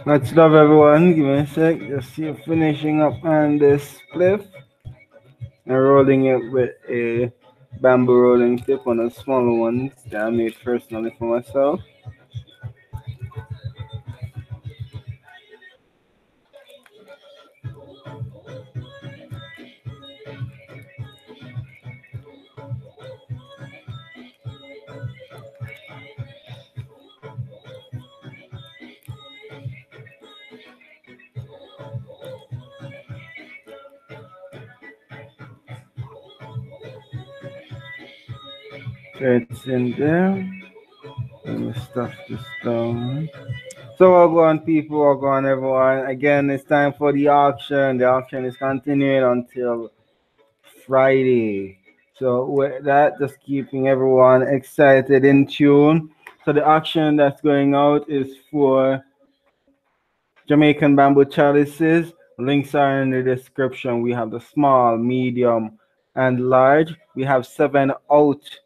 Much love, everyone. Give me a sec. Just see finishing up on this spliff and rolling it with a bamboo rolling tip, one of the smaller ones that I made personally for myself. It's in there. Let me stuff this down. So well gone, people. Well gone, everyone. Again, it's time for the auction. The auction is continuing until Friday. So with that, just keeping everyone excited in tune. So the auction that's going out is for Jamaican bamboo chalices. Links are in the description. We have the small, medium, and large. We have 7 out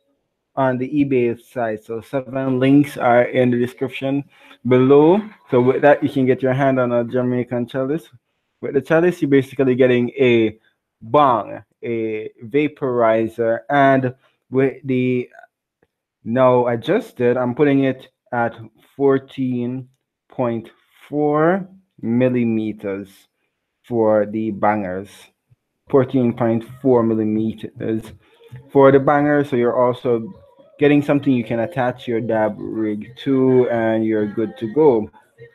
on the eBay site. So 7 links are in the description below. So with that, you can get your hand on a Jamaican chalice. With the chalice, you're basically getting a bong, a vaporizer, and with the now adjusted, I'm putting it at 14.4 millimeters for the bangers. 14.4 millimeters for the banger. So you're also getting something you can attach your dab rig to, and you're good to go.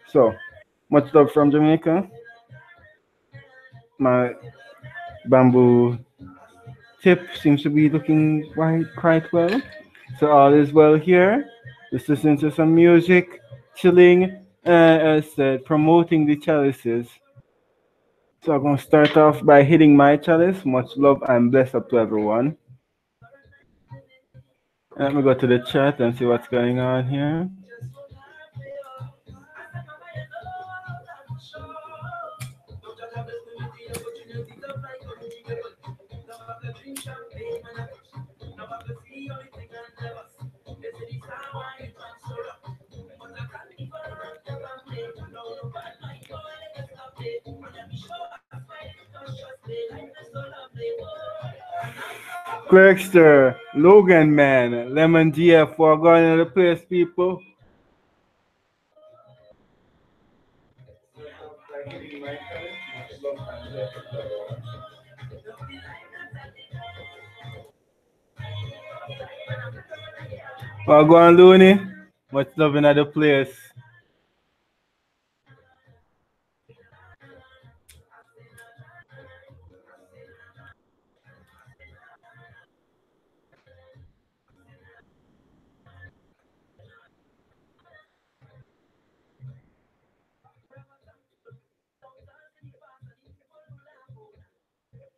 So much love from Jamaica. My bamboo tip seems to be looking quite well. So all is well here. Just listening to some music, chilling, as I said, promoting the chalices. So I'm gonna start off by hitting my chalice. Much love and bless up to everyone. Let me go to the chat and see what's going on here. Clerkster, Logan Man, Lemon GF, we're going to the place, people. We're going, Looney. Much love in the place.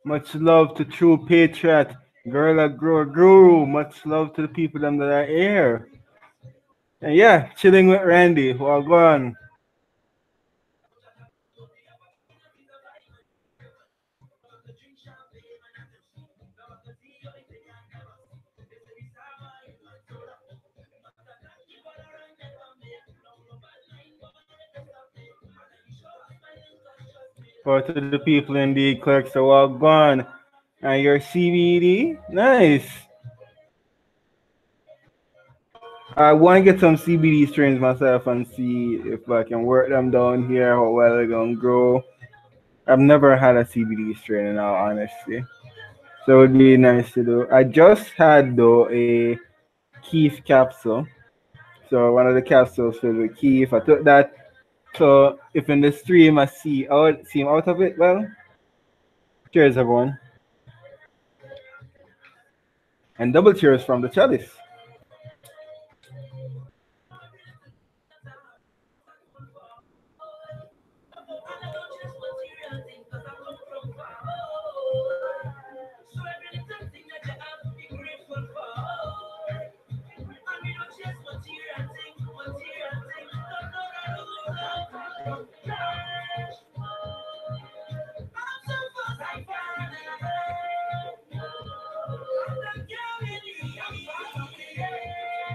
Much love to True Patriot, Gorilla Grower Guru. Much love to the people them that are here. And yeah, chilling with Randy. Well, go on. For to the people in the clerks, so well, go on. And your CBD, nice. I want to get some CBD strains myself and see if I can work them down here, how well they're gonna grow. I've never had a CBD strain in all honesty. So it would be nice to do. I just had though a Keef capsule. So one of the capsules filled with Keef. I took that. So if in the stream I see out of it, well, cheers everyone. And double cheers from the chalice.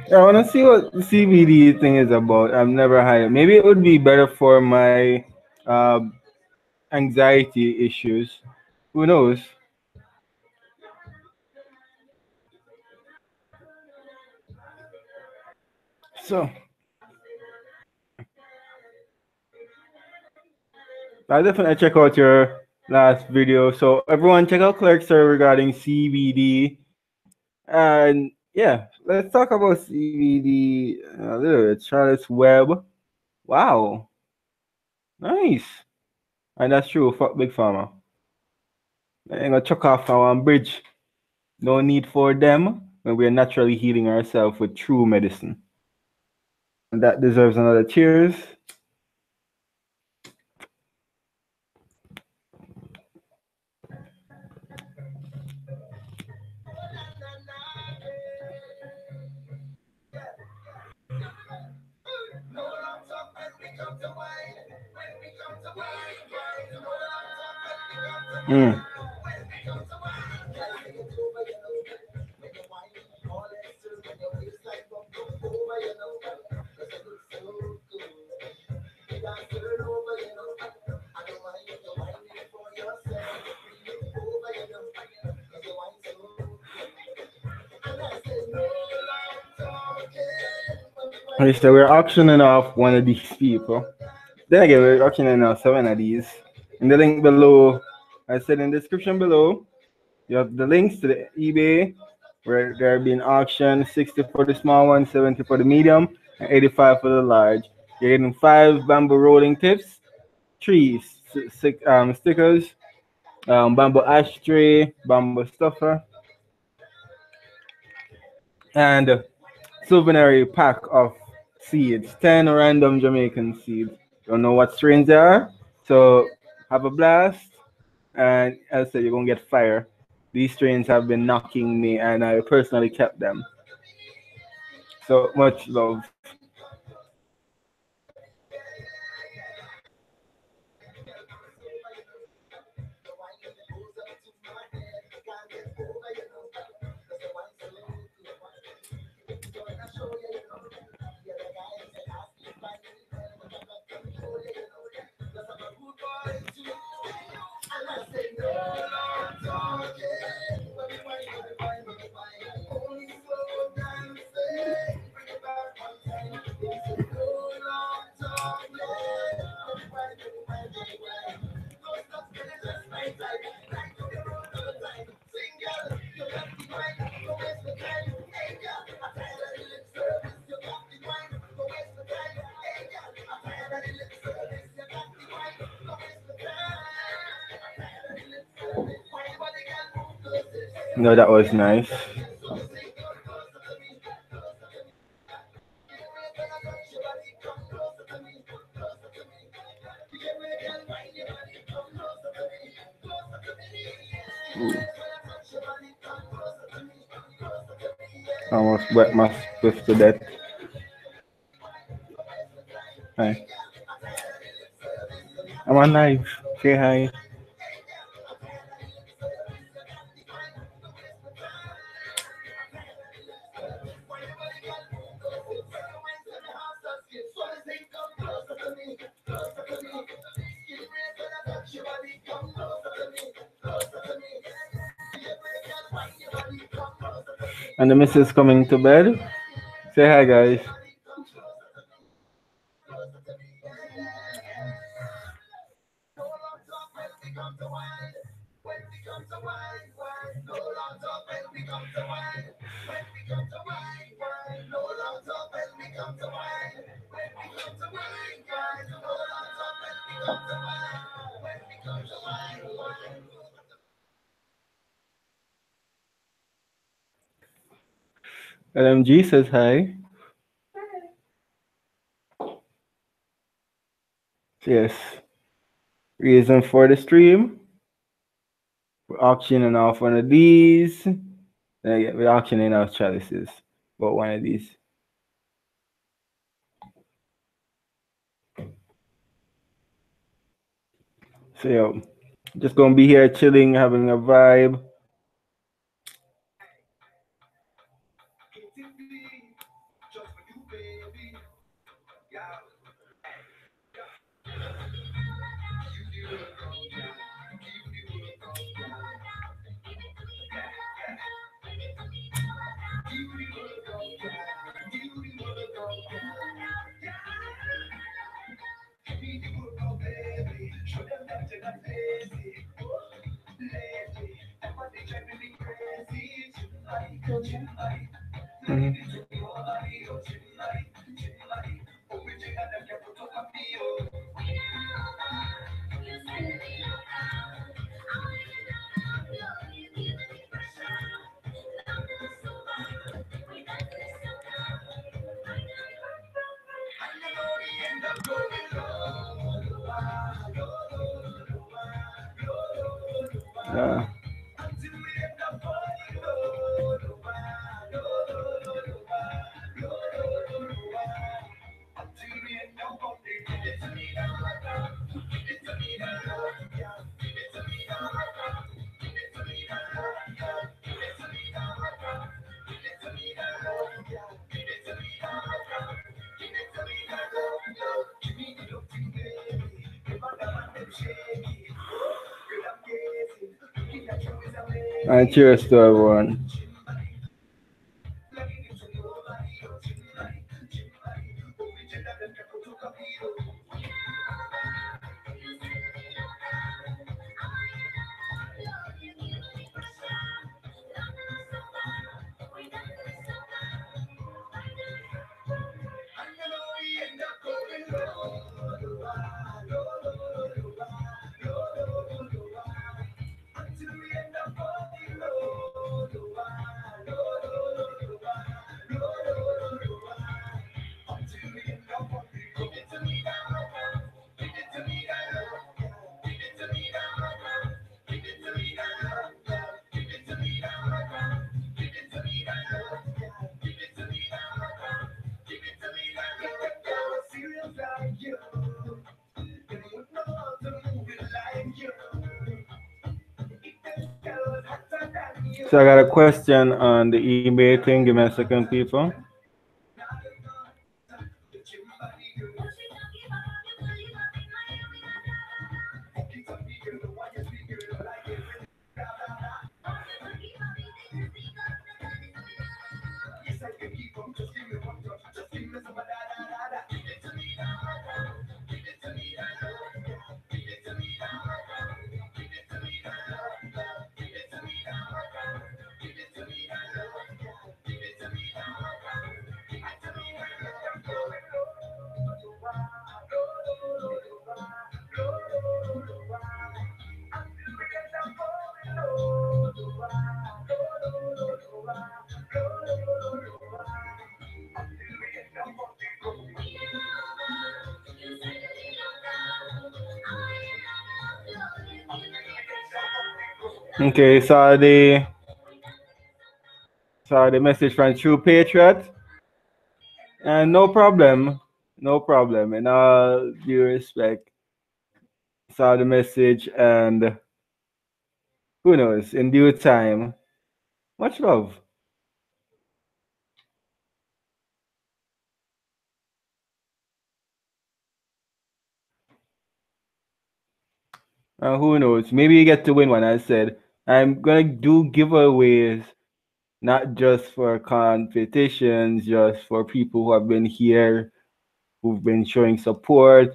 Yeah, I want to see what the CBD thing is about. I've never had it. Maybe it would be better for my uh, anxiety issues. Who knows? So I'll definitely check out your last video. So everyone, check out Clerkster regarding CBD. And yeah, let's talk about CBD a little bit. Charlotte's Web. Wow, nice. And that's true. Fuck Big Pharma. I'm gonna chuck off our bridge. No need for them when we're naturally healing ourselves with true medicine. And that deserves another cheers. Mm. Okay, so we're auctioning off one of these people. Then again, we're auctioning off seven of these. In the link below, I said in the description below, you have the links to the eBay where they're being auctioned 60 for the small one, 70 for the medium, and 85 for the large. You're getting five bamboo rolling tips, three stickers, bamboo ashtray, bamboo stuffer, and a souvenir pack of seeds, 10 random Jamaican seeds. Don't know what strains they are, so have a blast. And as I said, you're gonna get fire. These strains have been knocking me, and I personally kept them. So much love. No, that was nice. Ooh, almost wet my fist to death. Hi. I'm on live. Say hi. And the missus coming to bed. Say hi, guys. LMG says hi. Yes. Reason for the stream. We're auctioning off one of these. Yeah, we're auctioning off chalices. But one of these. So, yo, just gonna be here chilling, having a vibe. Mhm. Yeah. And cheers to everyone. So I got a question on the eBay thing. Give me a second, people. Okay, saw the message from True Patriot. And no problem. No problem. In all due respect, saw the message and who knows, in due time. Much love. And who knows? Maybe you get to win one. I said, I'm gonna do giveaways, not just for competitions, just for people who have been here, who've been showing support.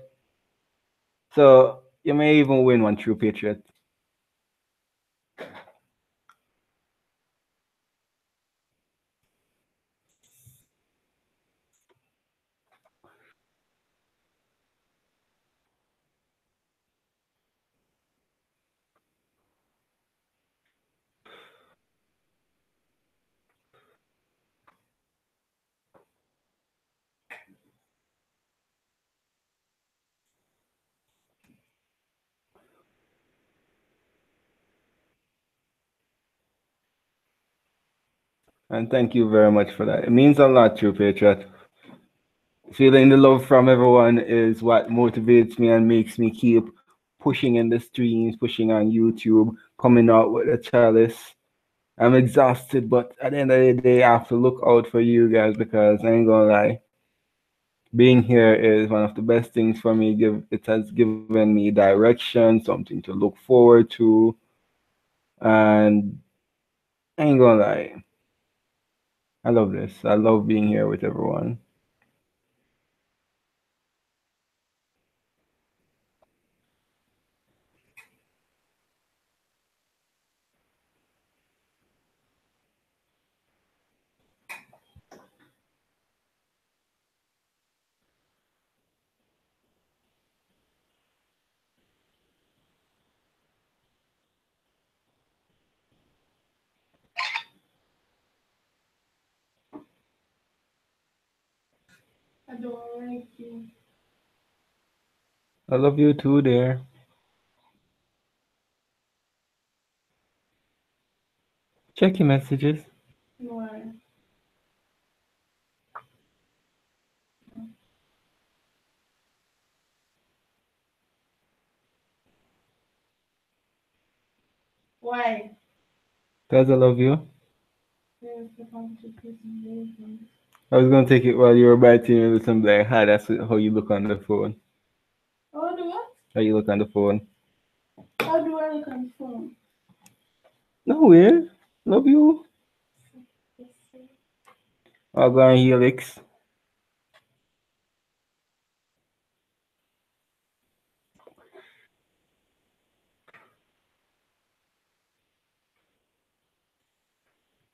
So you may even win one True Patriot. And thank you very much for that. It means a lot, True Patriot. Feeling the love from everyone is what motivates me and makes me keep pushing in the streams, pushing on YouTube, coming out with a chalice. I'm exhausted, but at the end of the day, I have to look out for you guys because I ain't gonna lie. Being here is one of the best things for me. It has given me direction, something to look forward to, and I ain't gonna lie. I love this. I love being here with everyone. I love you too, there. Check your messages. Guys, I love you. I was gonna take it while you were biting your lips and be like, hi, that's how you look on the phone. How you look on the phone. No way. Love you. I'll go on Helix.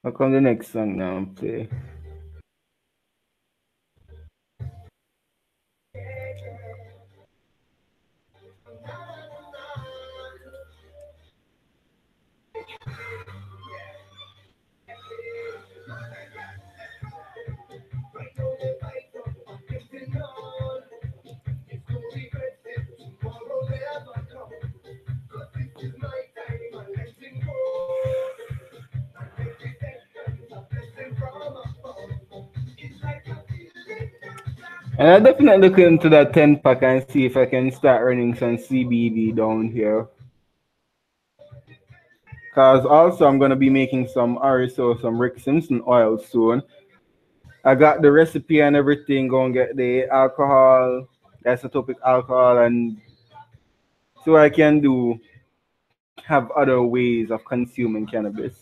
I'll come the next song now and play. And I definitely look into that 10 pack and see if I can start earning some CBD down here. Cause also I'm gonna be making some RSO, some Rick Simpson oil soon. I got the recipe and everything. Gonna get the alcohol, isotopic alcohol, and so I can do have other ways of consuming cannabis.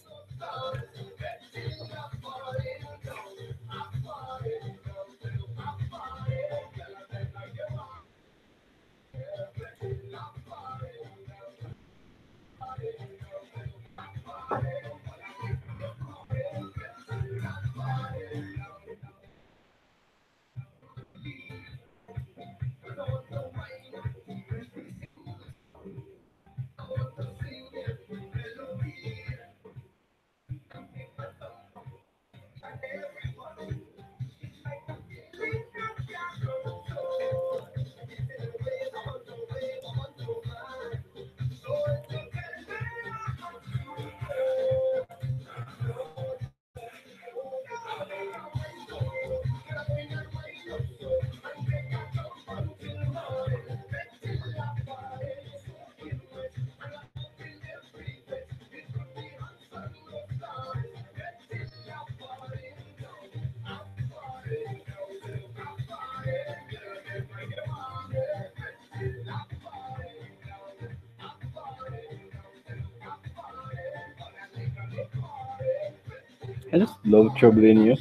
I just love troubling you.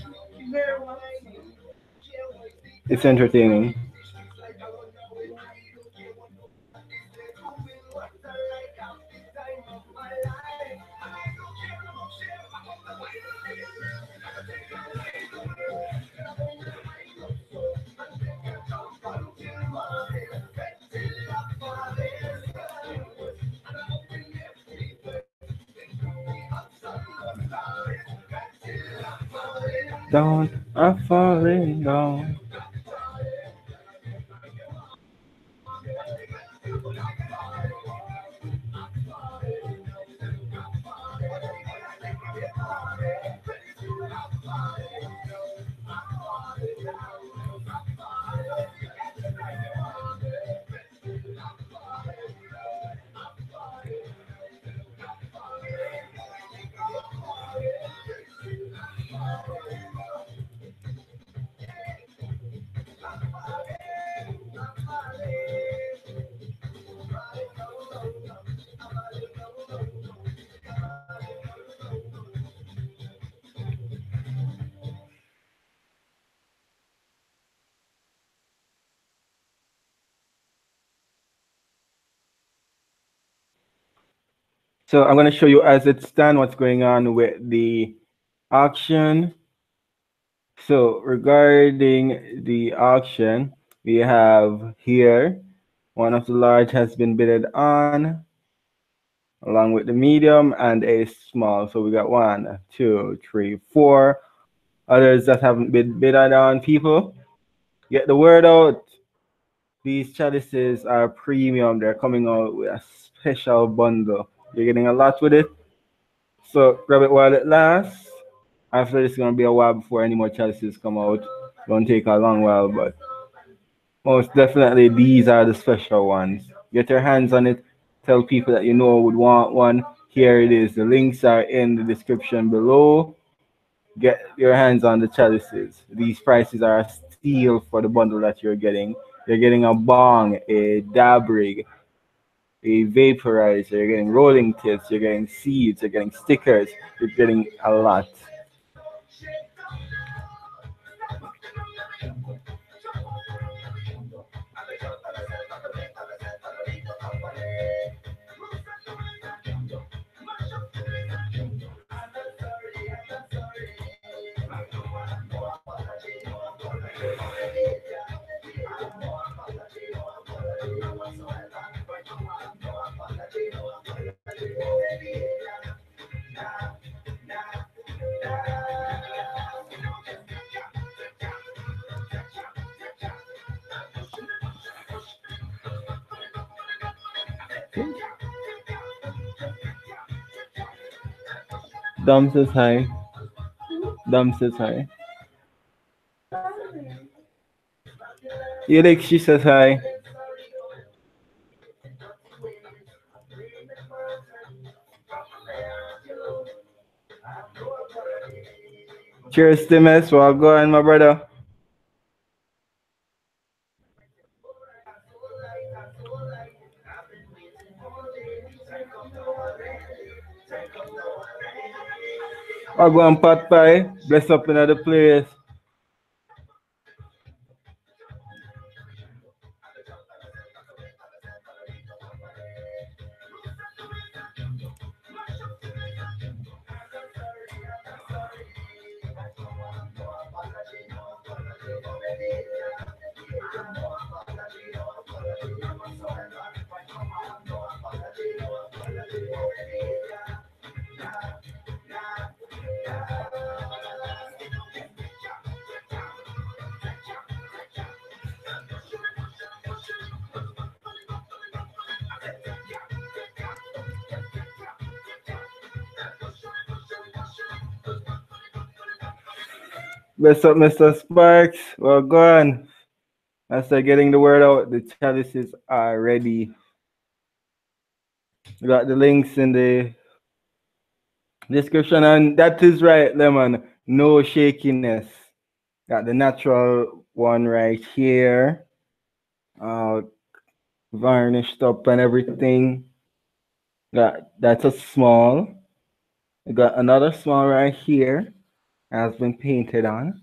It's entertaining. Down, I'm falling down. So I'm going to show you as it stands what's going on with the auction. So regarding the auction, we have here one of the large has been bidded on, along with the medium and a small. So we got 1, 2, 3, 4 others that haven't been bidded on. People, get the word out. These chalices are premium. They're coming out with a special bundle. You're getting a lot with it. So grab it while it lasts. After this, it's gonna be a while before any more chalices come out. Gonna take a long while, but most definitely these are the special ones. Get your hands on it. Tell people that you know would want one. Here it is. The links are in the description below. Get your hands on the chalices. These prices are a steal for the bundle that you're getting. You're getting a bong, a dab rig, a vaporizer, you're getting rolling tips, you're getting seeds, you're getting stickers, you're getting a lot. Dom says hi. Dom says hi. Felix, she says hi. Cheers, Timus. Well, go on, my brother. I'll go on, pot pie. Bless up in the place. Bless up, Mr. Sparks. Well, go on. As they're getting the word out, the chalices are ready. We got the links in the description, and that is right, Lemon. No shakiness. Got the natural one right here. Uh, Varnished up and everything. Got that's a small. We got another small right here. has been painted on.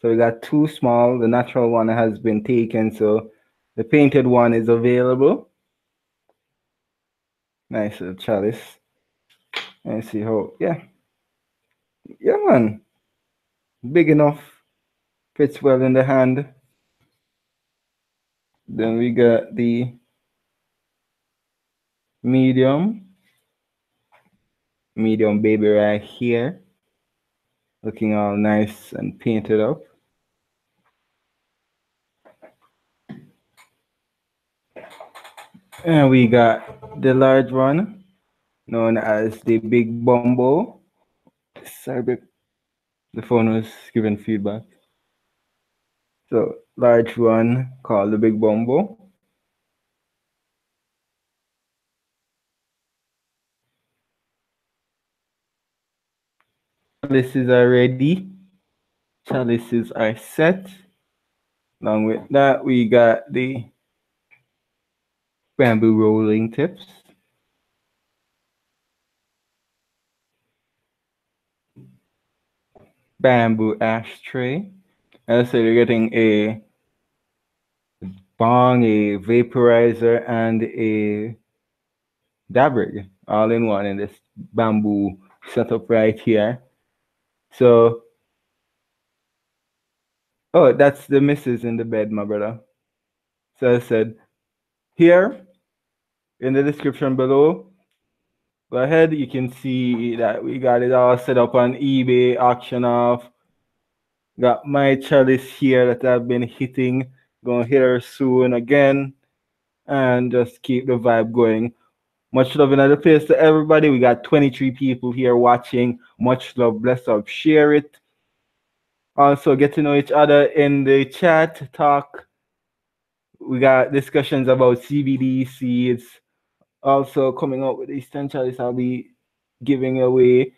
So we got two small. The natural one has been taken, so the painted one is available. Nice little chalice. And see how, yeah, man, big enough, fits well in the hand. Then we got the medium baby right here, looking all nice and painted up. And we got the large one, known as the Big Bumbo. Sorry, the phone was giving feedback. So, large one called the Big Bumbo. Chalices are ready. Chalices are set. Along with that, we got the bamboo rolling tips. Bamboo ashtray. As I said, you're getting a bong, a vaporizer, and a dab rig all in one in this bamboo setup right here. So, oh, that's the missus in the bed, my brother. So I said, here in the description below, go ahead. You can see that we got it all set up on eBay, auction off. Got my chalice here that I've been hitting. Gonna hit her soon again, and just keep the vibe going. Much love in the place to everybody. We got 23 people here watching. Much love, bless up, share it. Also, get to know each other in the chat, talk. We got discussions about CBD seeds. Also, coming up with the Eastern Chalice, I'll be giving away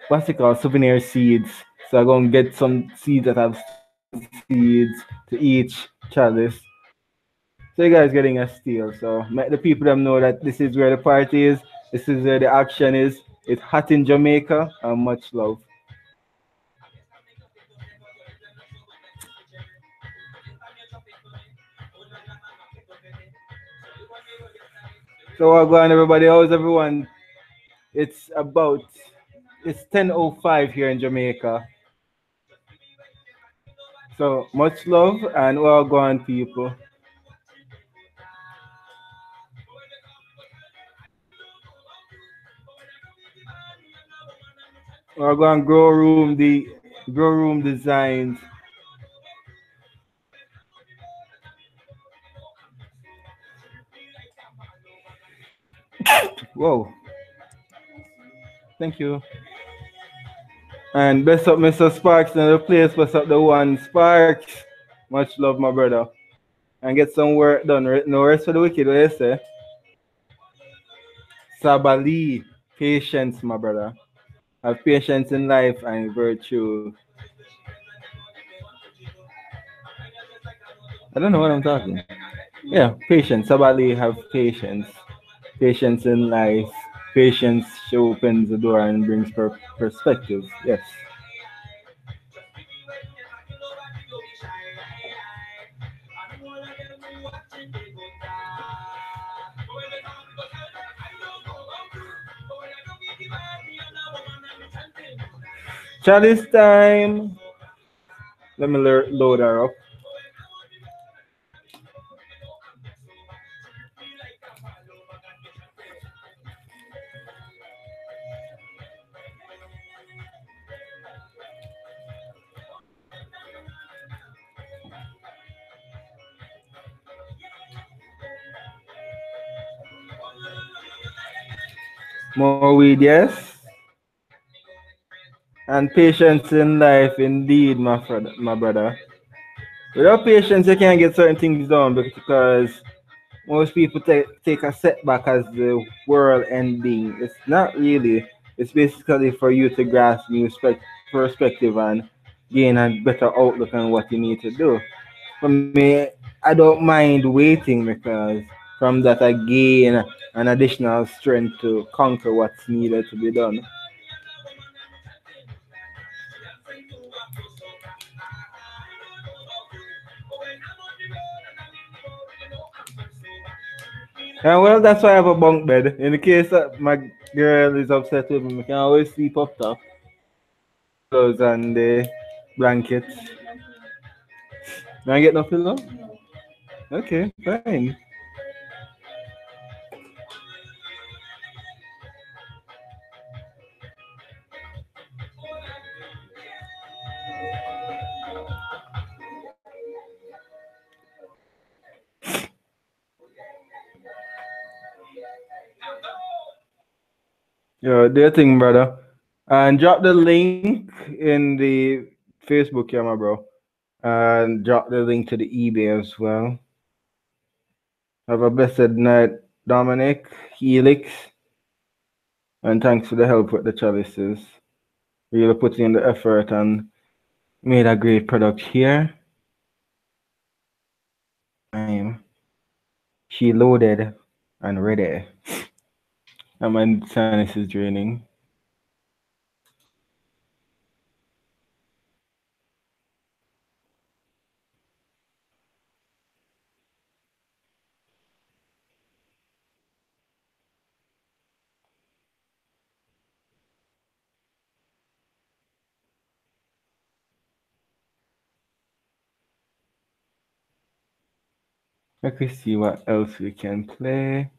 what's it called? Souvenir seeds. So I'm gonna get some seeds that have seeds to each chalice. So you guys getting a steal. So let the people them know that this is where the party is. This is where the action is. It's hot in Jamaica, and much love. So what's going on, everybody? How's everyone? It's 10:05 here in Jamaica. So much love and well gone, people. We're going grow room designs. Whoa, thank you. And bless up Mr. Sparks in the place, bless up the one Sparks. Much love, my brother. And get some work done. No rest for the wicked, what you say? Sabali, patience, my brother. Have patience in life and virtue. I don't know what I'm talking. Yeah, patience. Sabali, have patience. Patience in life. Patience opens the door and brings perspective. Yes. Chalice time. Let me load her up. More weed, yes. And patience in life, indeed, my brother. Without patience, you can't get certain things done because most people take a setback as the world ending. It's not really. It's basically for you to grasp new perspective and gain a better outlook on what you need to do. For me, I don't mind waiting because from that I gain an additional strength to conquer what's needed to be done. And well, that's why I have a bunk bed. In the case that my girl is upset with me, I can always sleep up top. Pillows and the blankets. Do I get no pillow? Okay, fine. Yeah, do your thing, brother. And drop the link in the Facebook, yeah, my bro. And drop the link to the eBay as well. Have a blessed night, Dominic, Helix, and thanks for the help with the chalices. Really putting in the effort and made a great product here. I'm she loaded and ready. And my sinus is draining. Let me see what else we can play.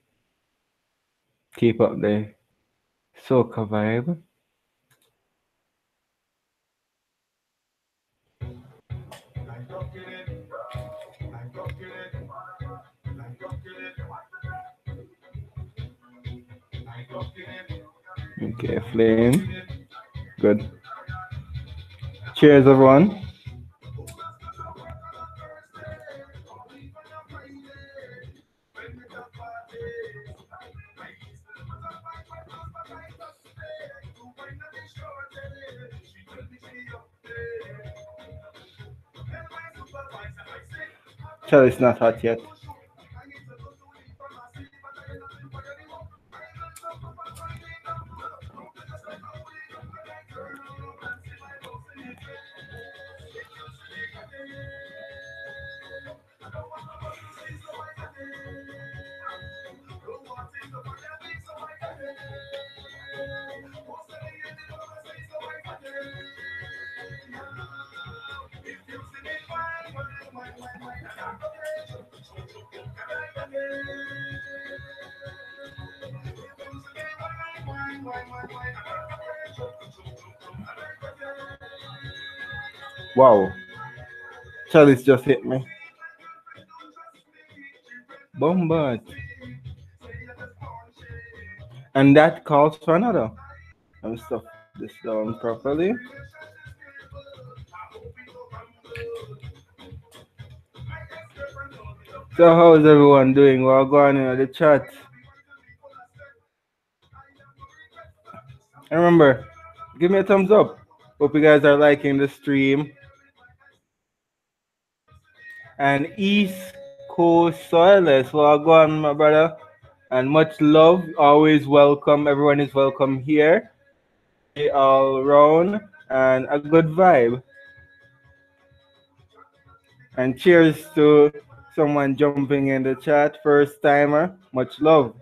Keep up the soca vibe. Okay, flame. Good. Cheers, everyone. Chalice not hot yet. Wow. Chalice just hit me. Bombard. And that calls for another. Let me stuff this down properly. So how's everyone doing? We're going in the chat. And remember, give me a thumbs up. Hope you guys are liking the stream. And East Coast Soilers, well go on, my brother. And much love. Always welcome. Everyone is welcome here. All around and a good vibe. And cheers to someone jumping in the chat. First timer. Much love.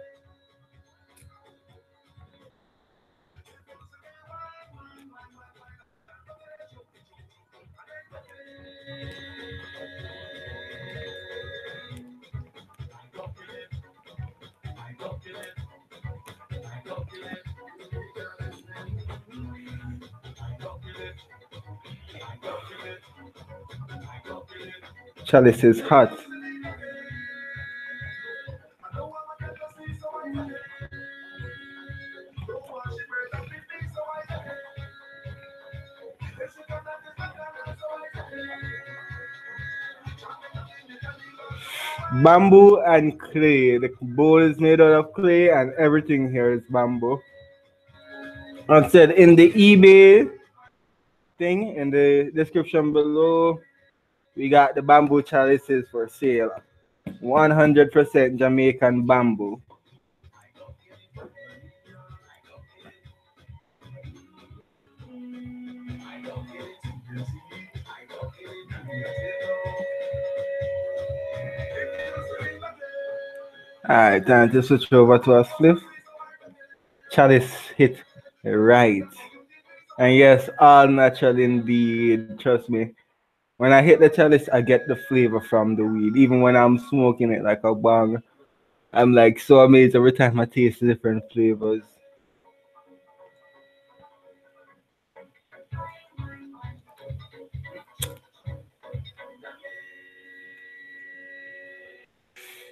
Chalice is hot. Bamboo and clay. The bowl is made out of clay and everything here is bamboo. I said in the eBay thing in the description below, we got the bamboo chalices for sale. 100% Jamaican bamboo. Alright, time to switch over to a spliff. Chalice hit right. And yes, all natural indeed. Trust me. When I hit the chalice, I get the flavor from the weed. Even when I'm smoking it like a bong, I'm like so amazed every time I taste different flavors.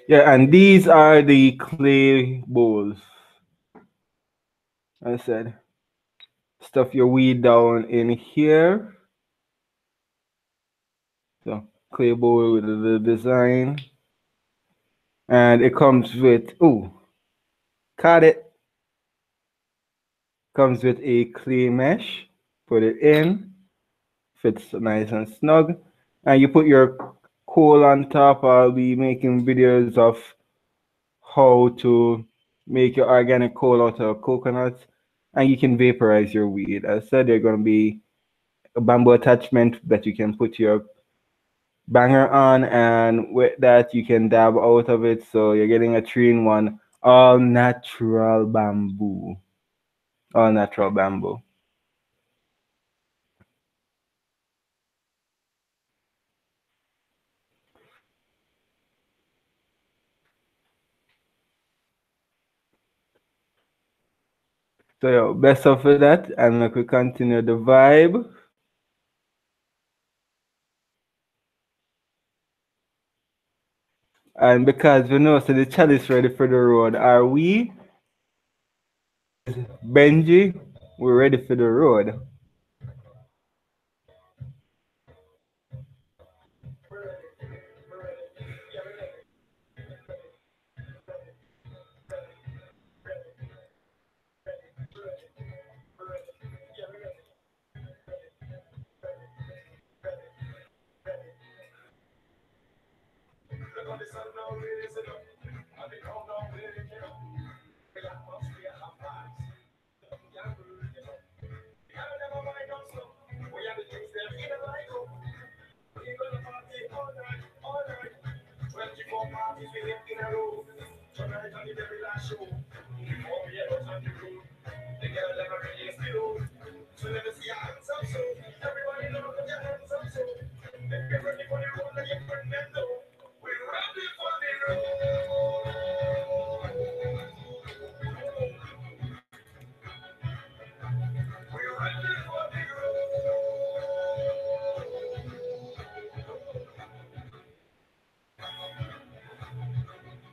Yeah, and these are the clay bowls. I said, stuff your weed down in here. So clay bowl with the design, and it comes with caught it. Comes with a clay mesh. Put it in, fits nice and snug, and you put your coal on top. I'll be making videos of how to make your organic coal out of coconuts, and you can vaporize your weed. As I said, there's gonna be a bamboo attachment that you can put your banger on, and with that you can dab out of it. So you're getting a 3-in-1 all natural bamboo. All natural bamboo. So yo, best of that, and we could continue the vibe. And because we know so the chalice ready for the road, are we, Benji? We're ready for the road.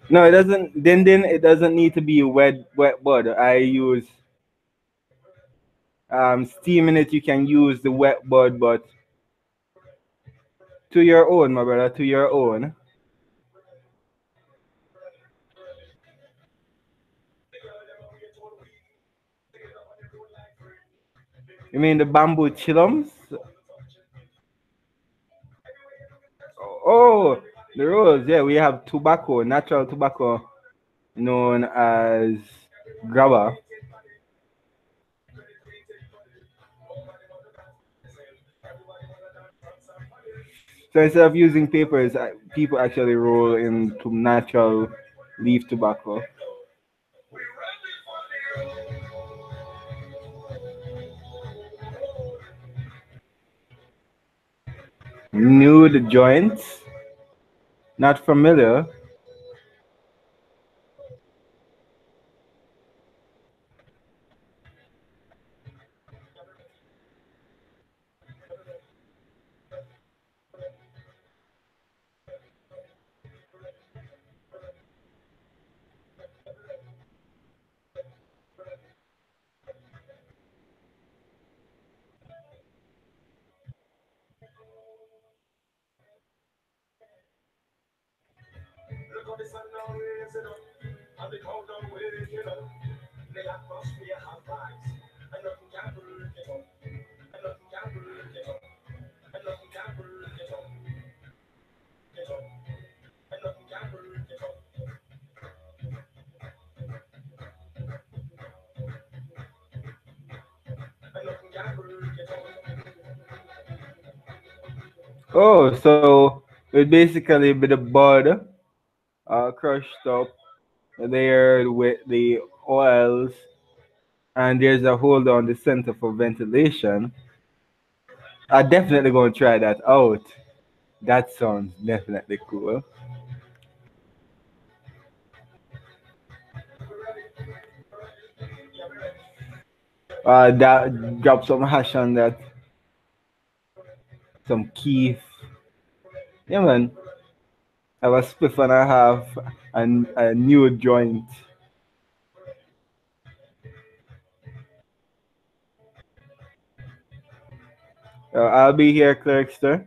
No, it doesn't. Then it doesn't need to be wet bud. I use steaming it. You can use the wet bud, but to your own, my brother. To your own. You mean the bamboo chillums? Oh, the rose. Yeah, we have tobacco, natural tobacco, known as grabber. So instead of using papers, people actually roll into natural leaf tobacco. Nude joints. Not familiar. Oh, so it basically be the bud crushed up layered with the oils, and there's a hole down the center for ventilation. I definitely gonna try that out. That sounds definitely cool. That drop some hash on that, some keef. Yeah, man. Have a spliff and a half and a new joint. I'll be here, Clerkster.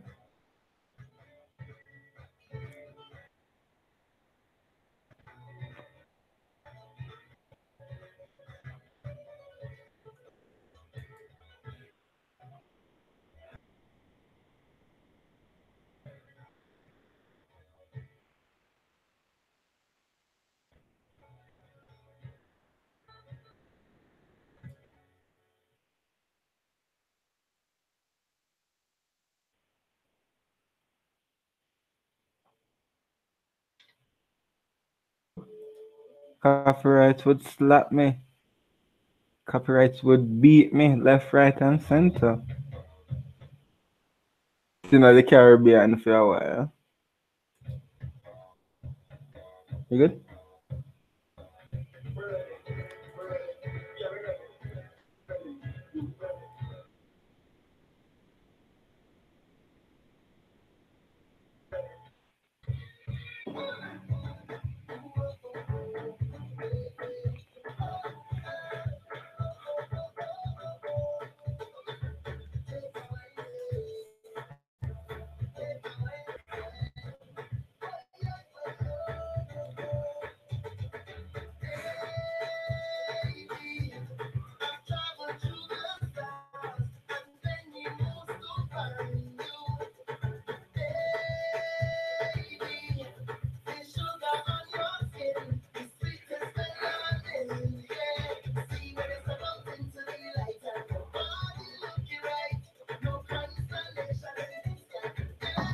Copyrights would slap me. Copyrights would beat me left, right, and center. You know the Caribbean for a while. You good?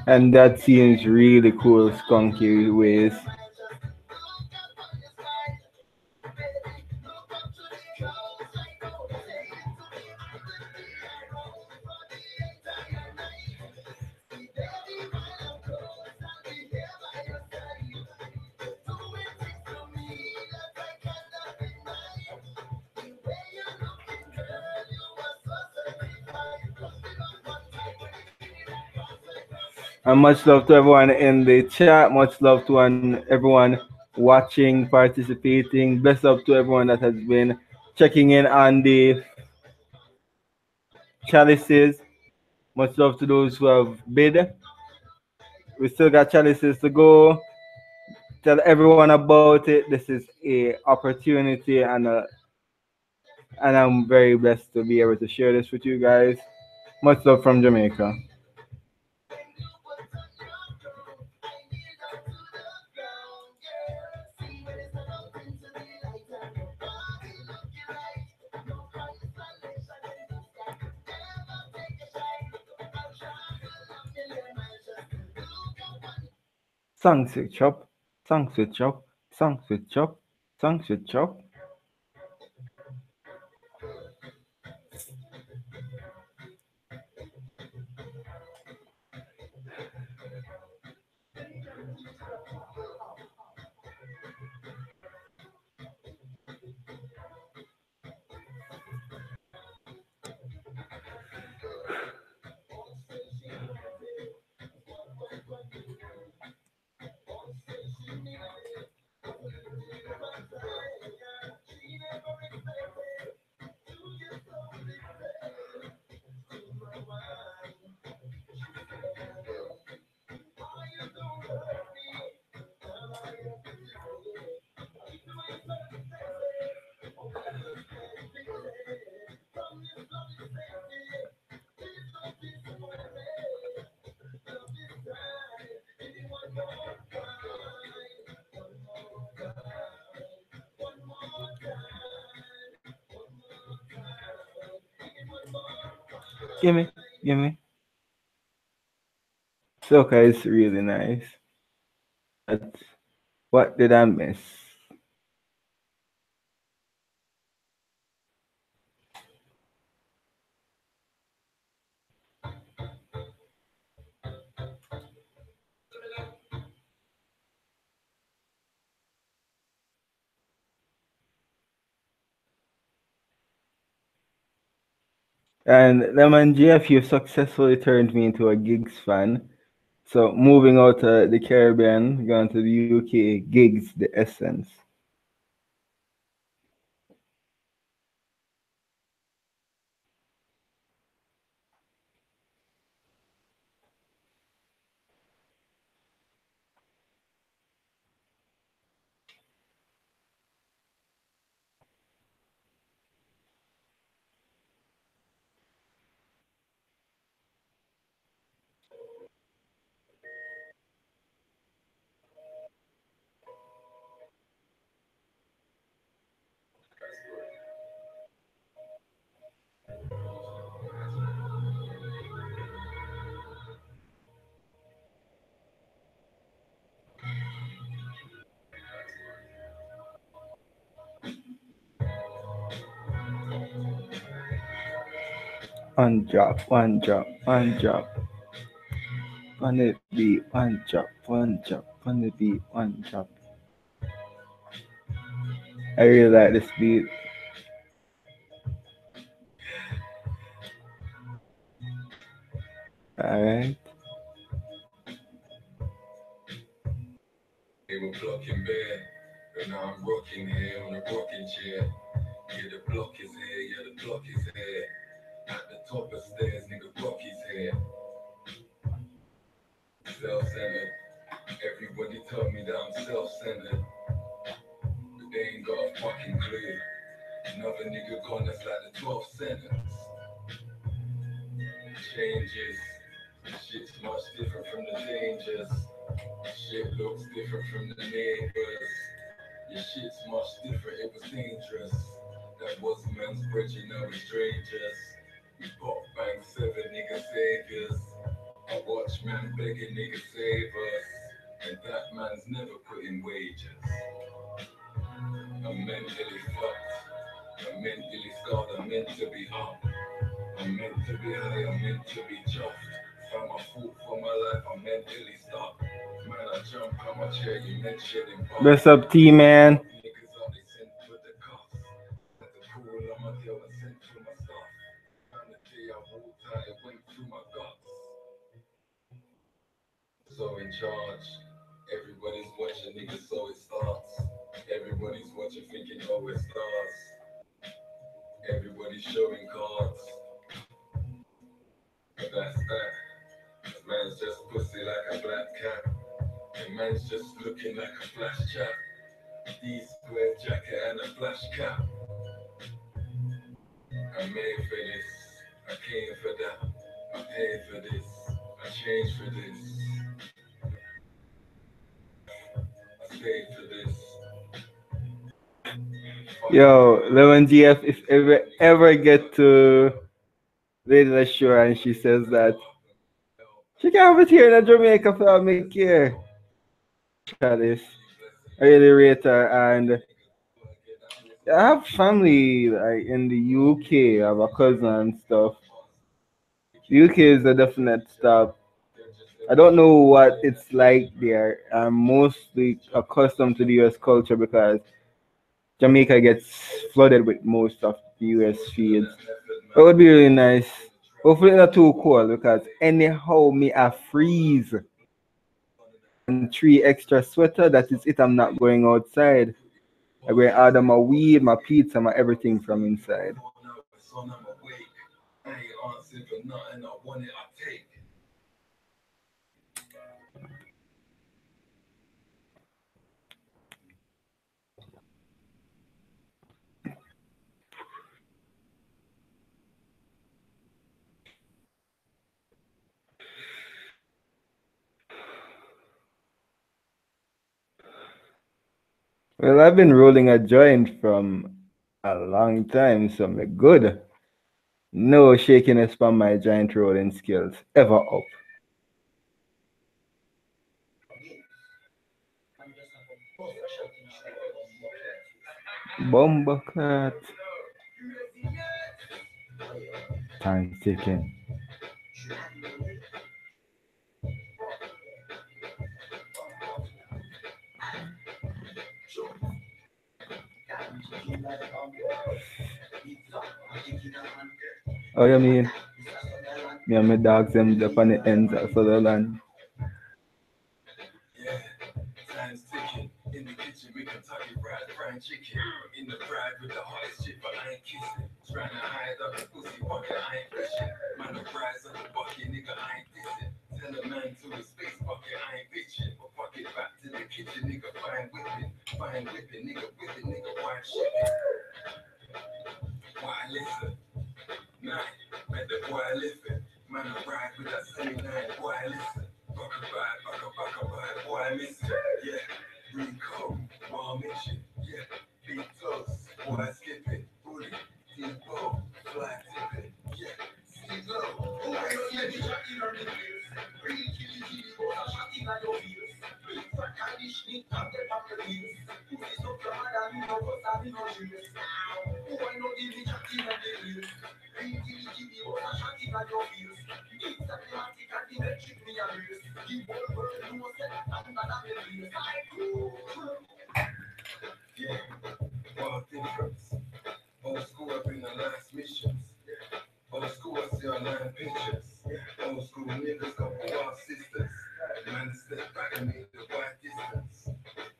And that seems really cool, Skunky Ways. And much love to everyone in the chat. Much love to everyone watching, participating. Bless up to everyone that has been checking in on the chalices. Much love to those who have bid. We still got chalices to go. Tell everyone about it. This is a opportunity, and I'm very blessed to be able to share this with you guys. Much love from Jamaica. Songs with chop, songs with chop, songs with chop, songs with chop. Gimme, gimme. Soca is really nice. But what did I miss? And Lemon GF, you've successfully turned me into a gigs fan. So moving out to the Caribbean, going to the UK, gigs, the essence. One drop, one drop, one drop. On the beat, one drop, one drop. On the beat, one drop. I really like this beat. Alright. They were blocking bare, but now I'm rocking here on a rocking chair. Yeah, the block is here, yeah, the block is here. At the top of stairs, nigga, Rocky's here. Self-centered. Everybody tell me that I'm self-centered, but they ain't got a fucking clue. Another nigga gone, that's like the 12th sentence. Changes. Shit's much different from the dangers. Shit looks different from the neighbors. Your shit's much different, it was dangerous. That was man's bridging, now we're strangers. We pop bang 7 niggas saviors. I watch man begging niggas save us. And that man's never put in wages. I'm mentally fucked. I'm mentally scarred, I'm meant to be hung. I'm meant to be high, I'm meant to be chuffed. Found my fault for my life, I'm mentally stuck. Man, I jump on my chair, you meant shedding bugs. Best up, T man. Niggas are they sent with the cuffs. Had to call on my girl and sent through my stuff. And the day I walked out, it went through my guts. So in charge, everybody's watching, niggas, so it starts. Everybody's watching, thinking, oh, it starts. Everybody's showing cards, but that's that. Man's just pussy like a black cat. And man's just looking like a flash chap. D-square jacket and a flash cap. I made for this, I came for that, I paid for this, I changed for this, I stayed for this. Yo, Lemon GF, if ever get to Lady Shore and she says that she can have it here in Jamaica for me care. Chalice. I really rate her, and I have family like in the UK. I have a cousin and stuff. The UK is a definite stop. I don't know what it's like there. I'm mostly accustomed to the US culture because Jamaica gets flooded with most of the US fields. It would be really nice. Hopefully not too cold because anyhow me I freeze. And 3 extra sweater, that is it. I'm not going outside. I'm going to order my weed, my pizza, my everything from inside. Well, I've been rolling a joint from a long time, so I'm good. No shakiness from my giant rolling skills. Ever up. Bomba cat. Time ticking. Oh, you mean? Me and my dogs them up on the ends of Sutherland. Yeah, time's ticking. In the kitchen, we Kentucky fried chicken. In the fried with the hottest shit, but I ain't kissing. Trying to hide up the pussy bucket, I ain't fishing. Man, the fries up the bucket, nigga, I ain't dissing. Tell a man to his face bucket, I ain't bitching. But fuck it back to the kitchen, nigga, fine whipping, nigga, whipping, nigga, wine shipping. Why listen? Nah, man, the boy listen. Man, I ride with that same nine, boy listen. Buck a bye, boy, I miss it. Yeah, green coat, mom mission. Yeah, big toes, boy, skipping. Booty, deep bow, fly tipping. Yeah, see low. Oh, I know you be shocking on the face. Green kitty, boy, I'm shocking on your face. Big fat conditioning, I'm the pampers. Pussy so proud, I know what's happening on you. Oh, I know you be shocking on the face. Green kitty, boy, I'm shocking on your face. It's a plastic and electric me a race. The whole world knows that I'm gonna be raised. I cool. Yeah, what difference? Old school up in the last missions. Old school I see online pictures. Old school niggas got wild sisters. Man step back and make the white distance.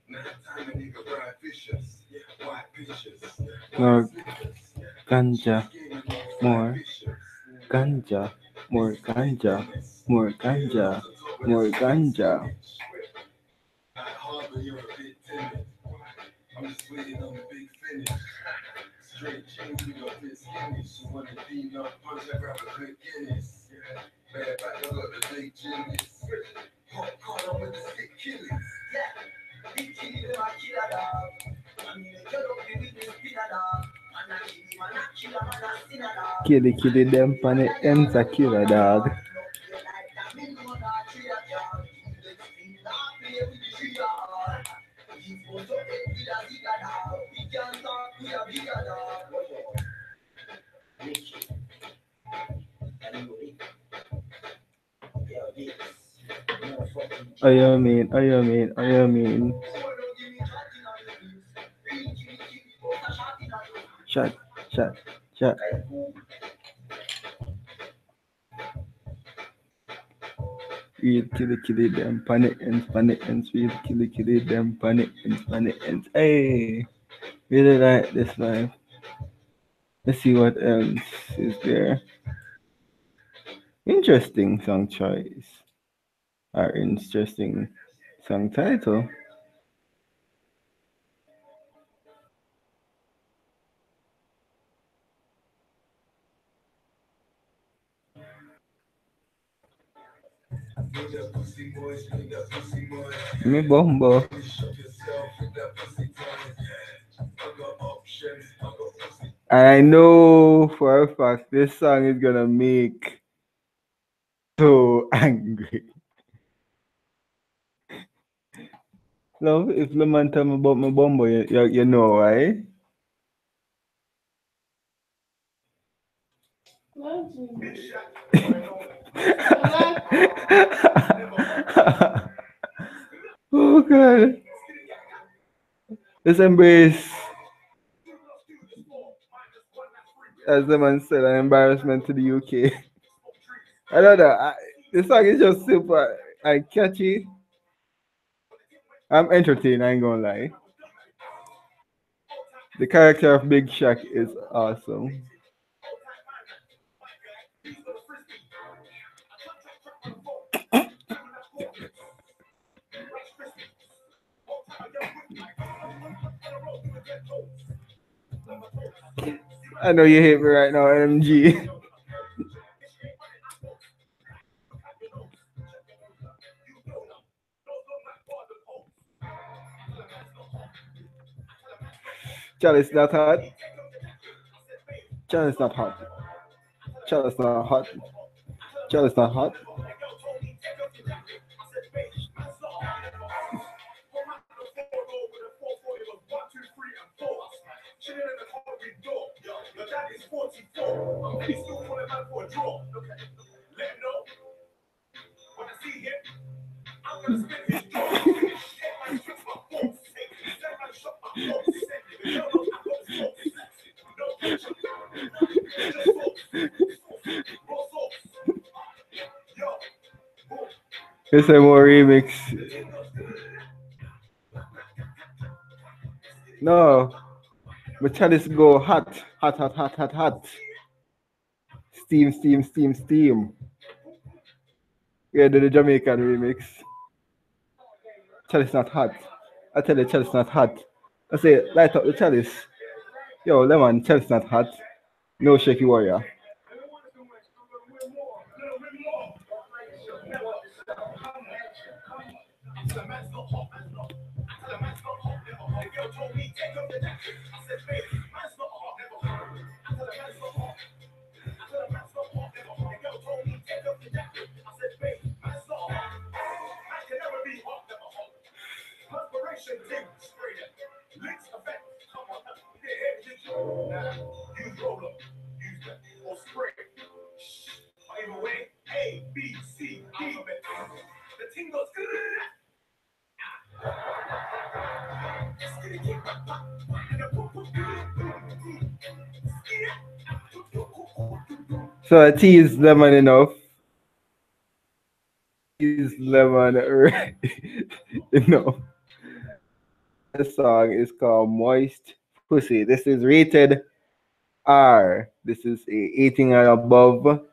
Now time a nigga ride vicious. White pictures. More ganja, more ganja, more ganja, more ganja, more ganja. At Harbour, you're a bit timid. I'm just waiting on the big finish. Straight jeans, we got bit skinny. She wanted peanut punch, I grab a quick Guinness. Bare back, I got the big genius. Popcorn, I'm with the stick killers. Yeah, big kitty, them a killer dog. I mean, they cut up the with the spinner dog. Man, I kill him, man, I kill him, man, I sinner dog. Kitty them on the ends a killer dog. Oh you mean, oh you mean, oh you mean. Shut, shut, shut. We'll kill them pan the ends, we'll kill them pan the ends. Hey, really like this vibe. Let's see what else is there. Interesting song choice. Or interesting song title. Me bombo. And I know for a fact this song is gonna make so angry. Love, if the man tell me about my bombo, you know, right? Oh god. Let's embrace, as the man said, an embarrassment to the UK. I don't know. The song is just super and catchy. I'm entertained, I ain't gonna lie. The character of Big Shaq is awesome. I know you hate me right now, MG. Chalice not hot. Chalice not hot. Chalice not hot. Chalice not hot. It's a more remix. No, but chalice go hot, hot, hot, hot, hot, hot. Steam, steam, steam, steam. Yeah, do the Jamaican remix. Chalice not hot. I tell you, chalice not hot. I say, light up the chalice. Yo, lemon, chalice not hot. No shaky warrior. So I tease lemon enough. Tease lemon enough. This song is called Moist Pussy. This is rated R. This is a 18 and above.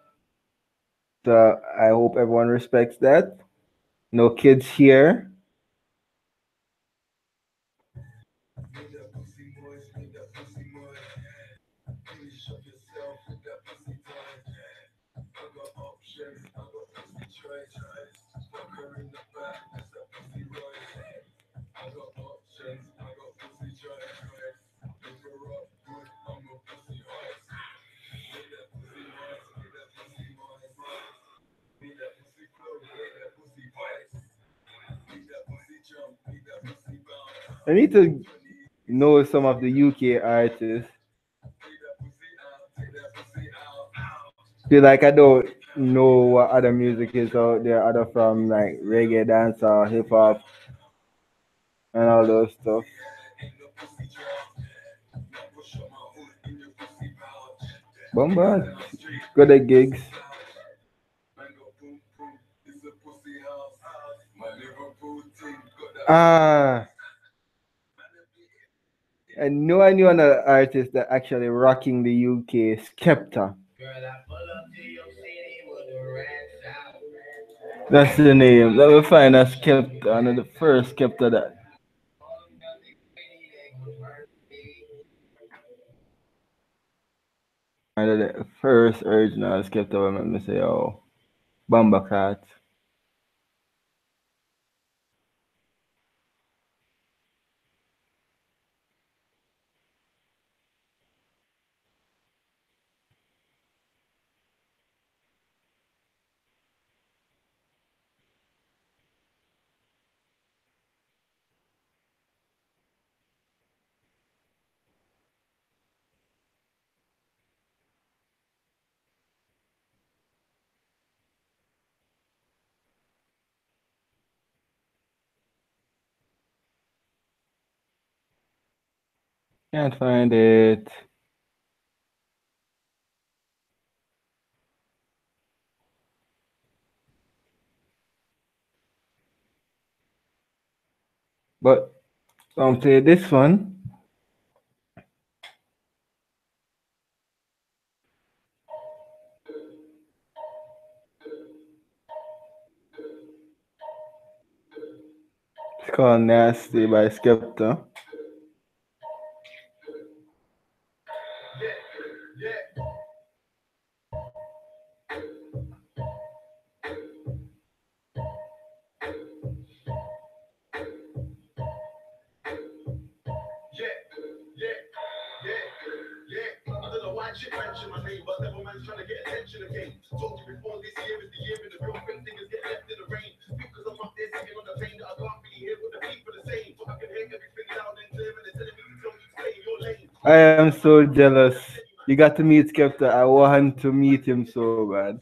So I hope everyone respects that. No kids here. I need to know some of the UK artists. Feel like I don't know what other music is out there other from like reggae, dancehall, hip hop, and all those stuff. Bombard. Good at gigs. Ah, I knew another artist that actually rocking the UK, Skepta. That's the name. Let me find a Skepta, and the first Skepta that. And the first original Skepta, let me say, oh, Bamba Cat. Can't find it. But I'll play this one. It's called Nasty by Skepta. I am so jealous. You got to meet Skepta. I want to meet him so bad.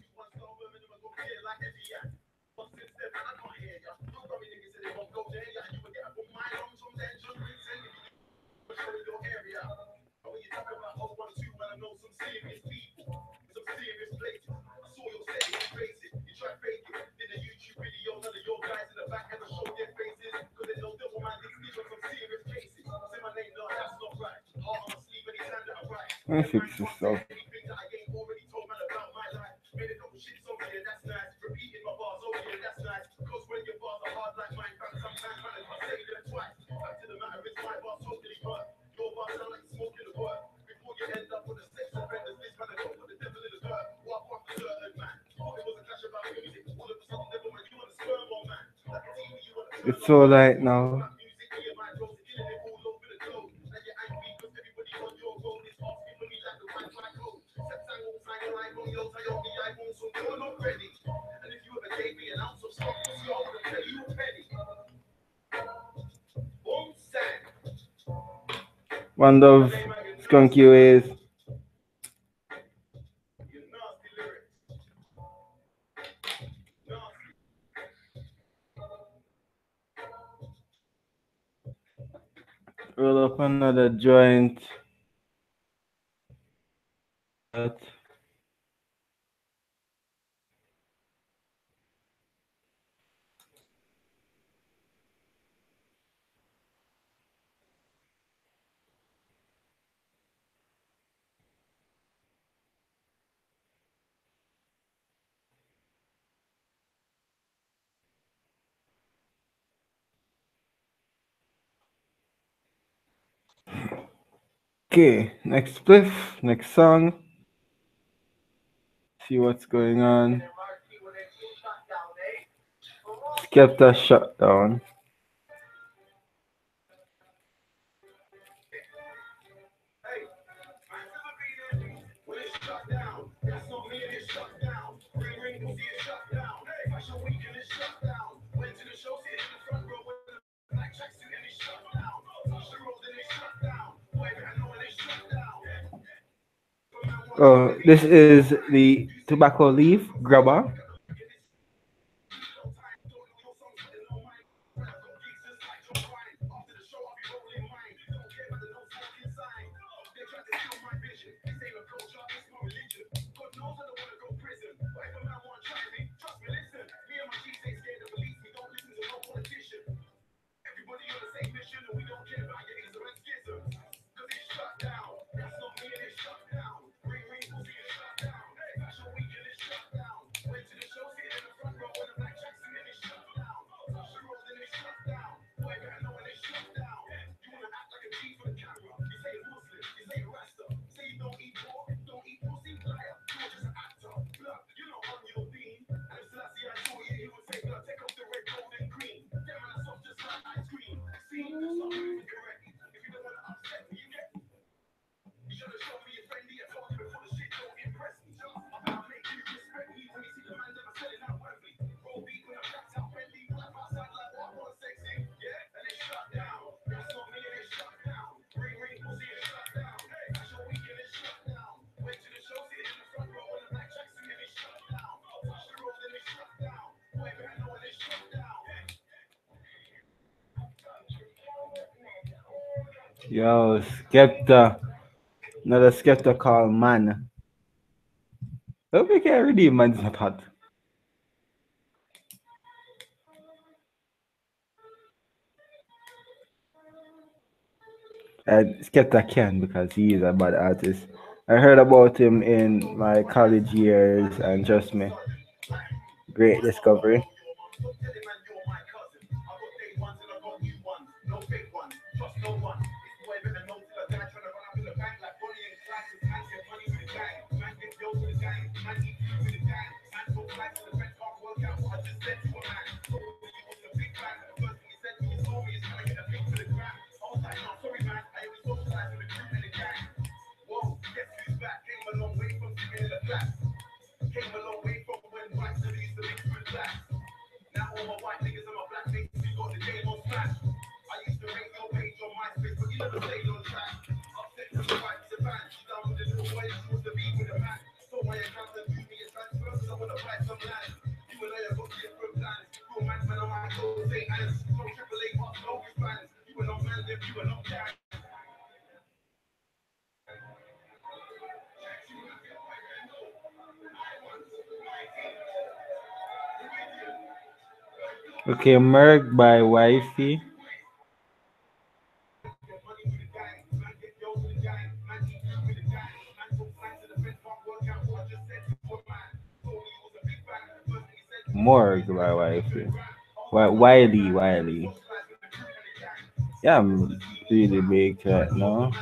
Let me fix this stuff. It's so light now. One of Skunky Ways. Roll up another joint. That. Okay, next spliff, next song. See what's going on. Skepta Shutdown. Oh, this is the tobacco leaf grabber. Yo, Skepta. Another Skepta called Man. Hope we can redeem man's not hot. Skepta can because he is a bad artist. I heard about him in my college years and trust me, great discovery. Okay, Merc by Wifey. Morgue by Wiley. Wiley. Yeah, I'm really big right now.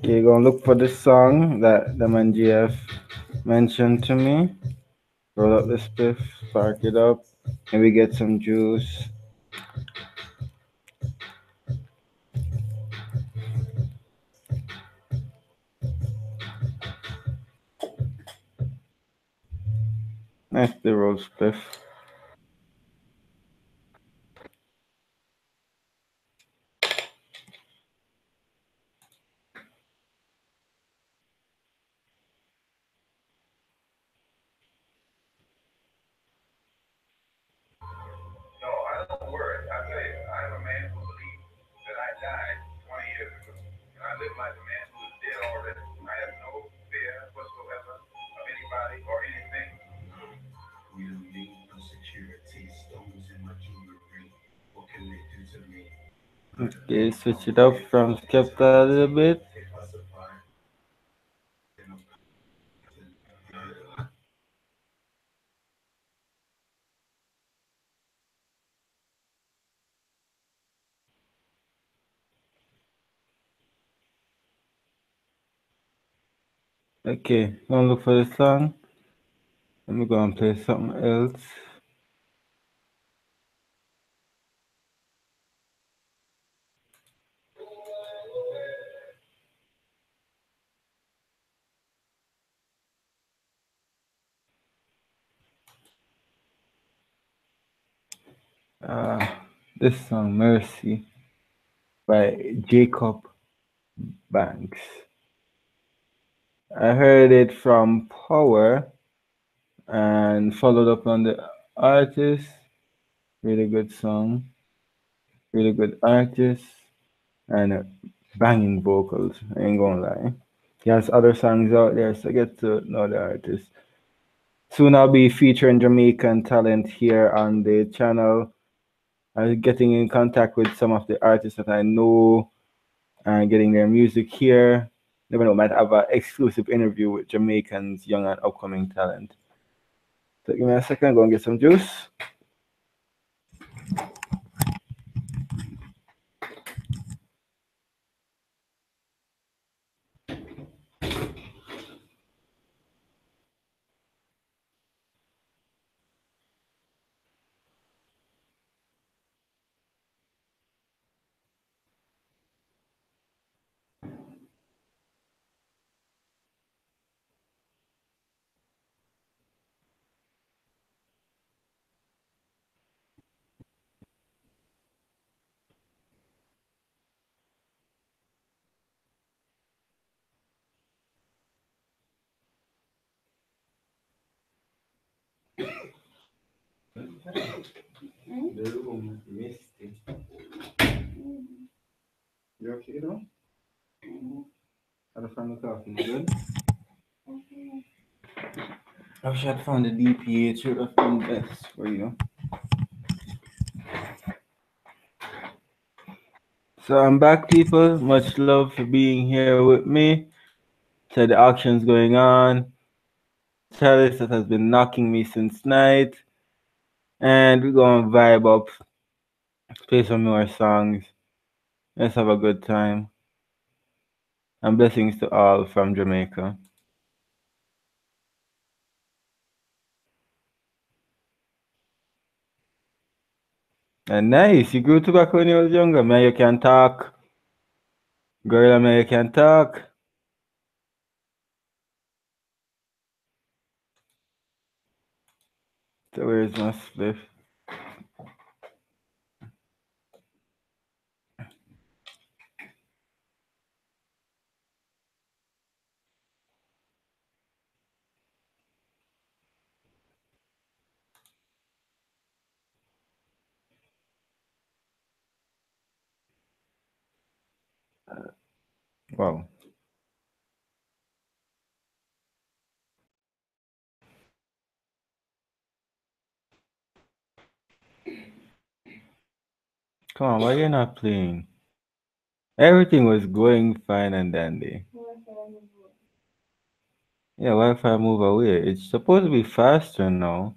Okay, go and look for the song that the man GF mentioned to me. Roll up the spliff, spark it up, and we get some juice. Nice the roll spliff. No, I don't worry. I tell you, I am a man who believes that I died 20 years ago. And I live like a man who is dead already. I have no fear whatsoever of anybody or anything. We don't need no security. Stones in my jewelry. What can they do to me? Okay, switch it up from Skepta a little bit. Okay, gonna look for the song. Let me go and play something else. Uh, this song, Mercy, by Jacob Banks. I heard it from Power and followed up on the artist. Really good song, really good artist, and banging vocals. I ain't gonna lie. He has other songs out there, so get to know the artist. Soon I'll be featuring Jamaican talent here on the channel. I'm getting in contact with some of the artists that I know and getting their music here. Never know, might have an exclusive interview with Jamaicans, young and upcoming talent. So give me a second, go and get some juice. The room is misty. You okay though? How the family talking? You good? I wish I'd found the DPH. It would have been best for you. So I'm back, people. Much love for being here with me. So the auction's going on. Chalice that has been knocking me since night. And we're going to vibe up, play some more songs. Let's have a good time. And blessings to all from Jamaica. And nice, you grew tobacco when you was younger. Man, you can talk. Girl, man, you can talk. So where's my spliff? Wow. Come on, why you not playing? Everything was going fine and dandy. Yeah, Wi-Fi move away. It's supposed to be faster now.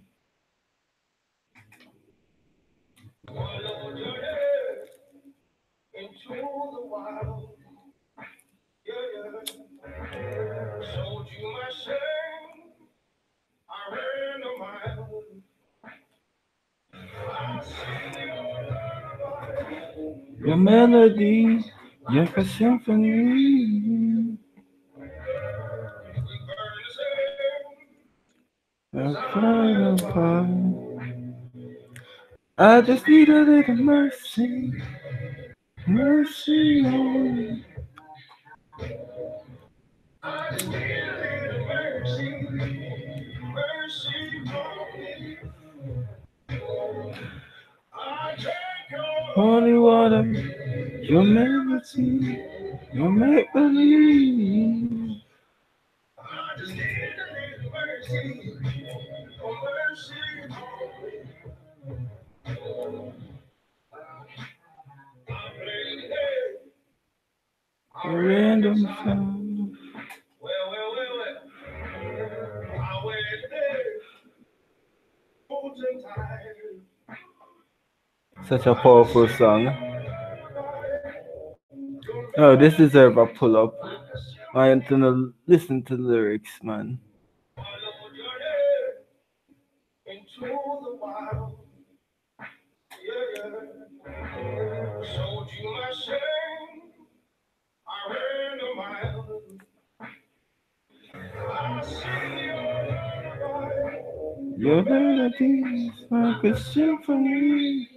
Your melody, like a symphony. A final part. I just need a little mercy, mercy on me. Holy water, your melody, your make believe. A random sound. Such a powerful song. Oh, this deserve a pull up. I want to listen to the lyrics, man. Your melody is like a symphony.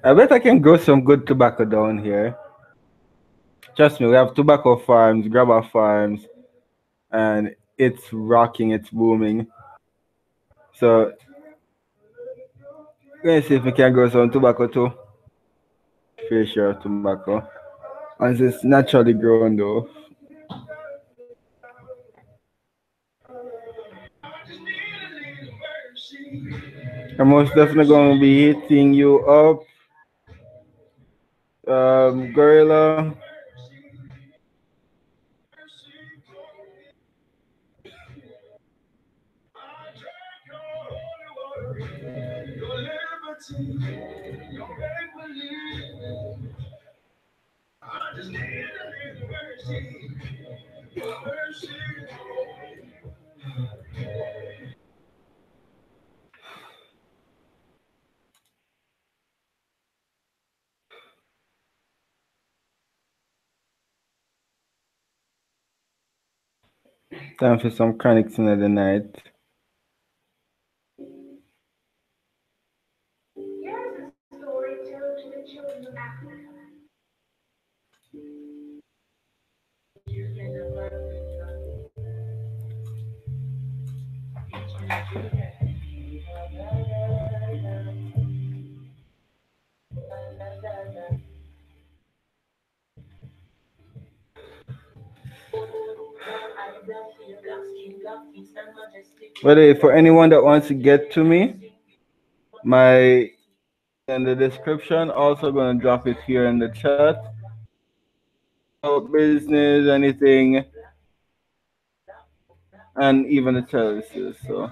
I bet I can grow some good tobacco down here. Trust me, we have tobacco farms, grabber farms, and it's rocking, it's booming. So let's see if we can grow some tobacco too. Fair share of tobacco. As it's naturally grown though. I'm most definitely gonna be hitting you up, Gorilla. Time for some chronics in the night. By the way, for anyone that wants to get to me, my in the description. Also gonna drop it here in the chat. About business, anything, and even the services. So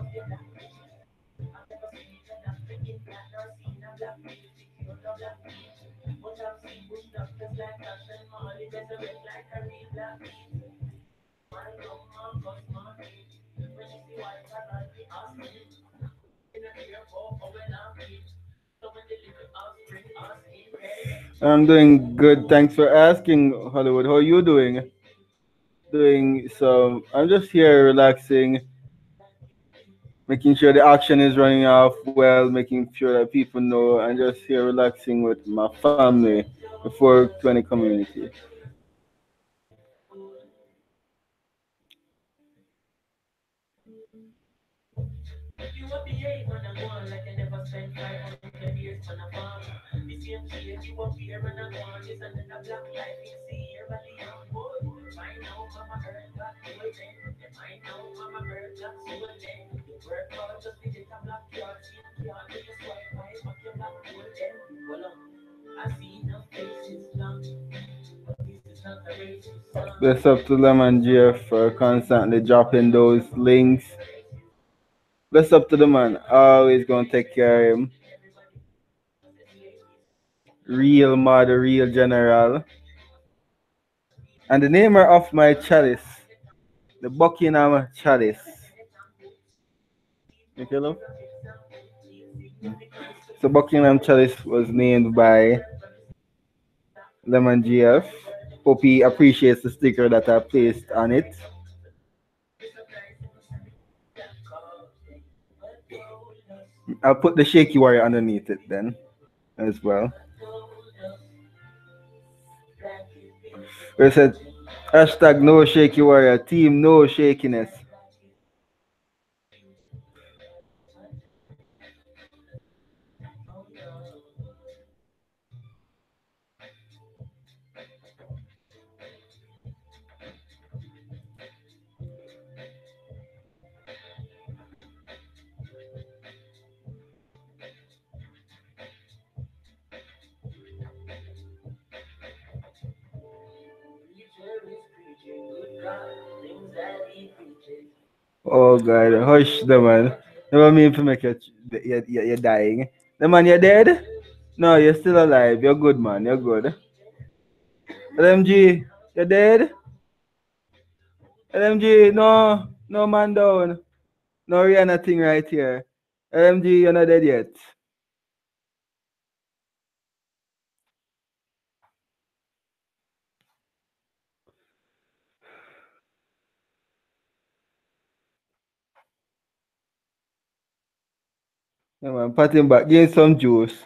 I'm doing good. Thanks for asking, Hollywood. How are you doing? Doing so. I'm just here relaxing, making sure the action is running off well, making sure that people know, and just here relaxing with my family before 20 community. Bless up to Lemon GF for constantly dropping those links. Bless up to the man. Always gonna take care of him. Real mother, real general. And the name of my chalice, the Buckingham chalice. Okay, love? So Buckingham chalice was named by Lemon GF. Hope he appreciates the sticker that I placed on it. I'll put the shaky warrior underneath it then as well. We said hashtag no shaky warrior, team no shakiness. Oh god, hush the man. Never mean to make you're dying. The man, you're dead? No, you're still alive. You're good, man. You're good. LMG, you're dead? LMG, no, no man down. No Rihanna thing right here. LMG, you're not dead yet. Yeah, man, pat him back. Give him some juice.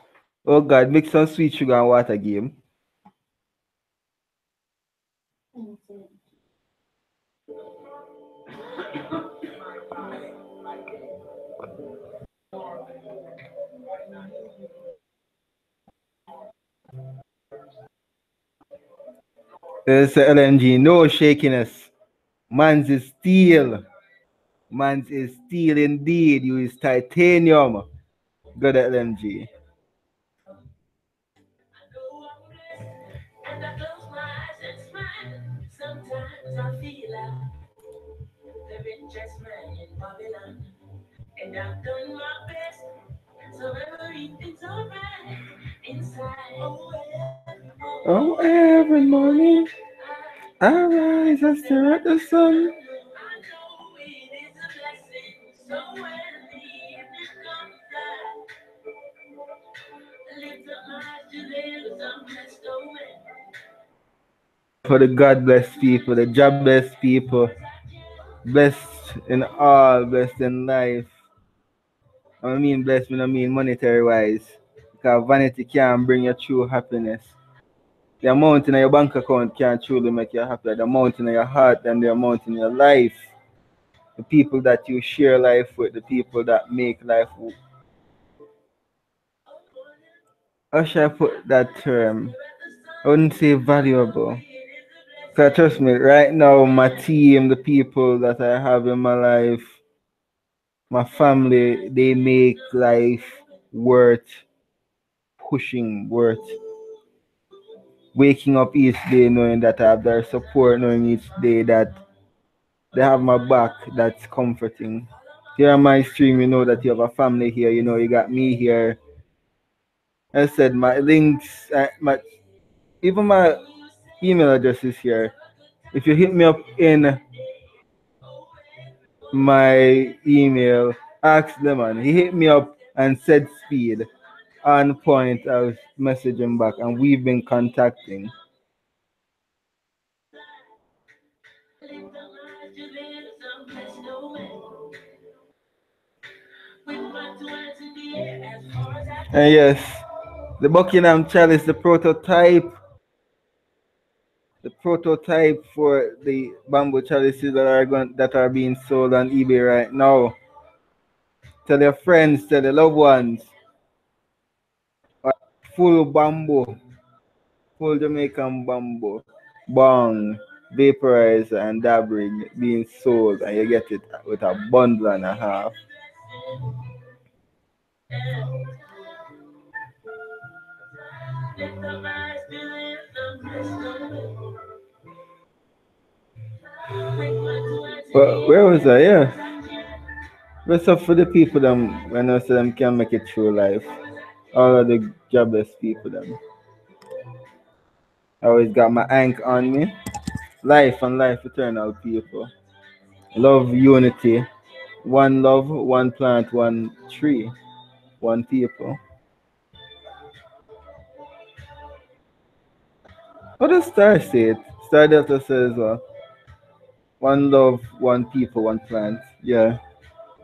Oh God, mix some sweet sugar and water game. There's LNG, no shakiness. Man's is steel. Man's is steel indeed. You is titanium. Good LMG. And I close my eyes and smile. Sometimes I feel like the richest man in Babylon. And I've done my best, so everything's alright inside. Oh, every morning I rise, I stare at the sun. I know it is a blessing, so when the evening comes, I lift up my eyes to the I'm blessed away. For the God blessed people, the job blessed people, blessed in all, blessed in life. I mean blessed, I mean monetary wise. Because vanity can't bring you true happiness. The amount in your bank account can't truly make you happy. The amount in your heart and the amount in your life. The people that you share life with, the people that make life. How should I put that term? I wouldn't say valuable. Because trust me, right now, my team, the people that I have in my life, my family, they make life worth pushing, worth waking up each day knowing that I have their support, knowing each day that they have my back. That's comforting. Here on my stream, you know that you have a family here. You know you got me here. I said my links, my even my email address is here. If you hit me up in my email, ask them, man. He hit me up and said speed on point. I was messaging back, and we've been contacting. And yes, the Buckingham Chalice, the prototype for the bamboo chalices that are being sold on eBay right now. Tell your friends, tell your loved ones. Full bamboo, full Jamaican bamboo, bong, vaporizer, and dabbing being sold, and you get it with a bundle and a half. But where was I? Yeah. What's up for the people them when I say them can make it through life? All of the jobless people them. I always got my ank on me. Life and life eternal people. Love unity. One love, one plant, one tree, one people. What does Star say it? Star Delta says one love, one people, one plant. Yeah.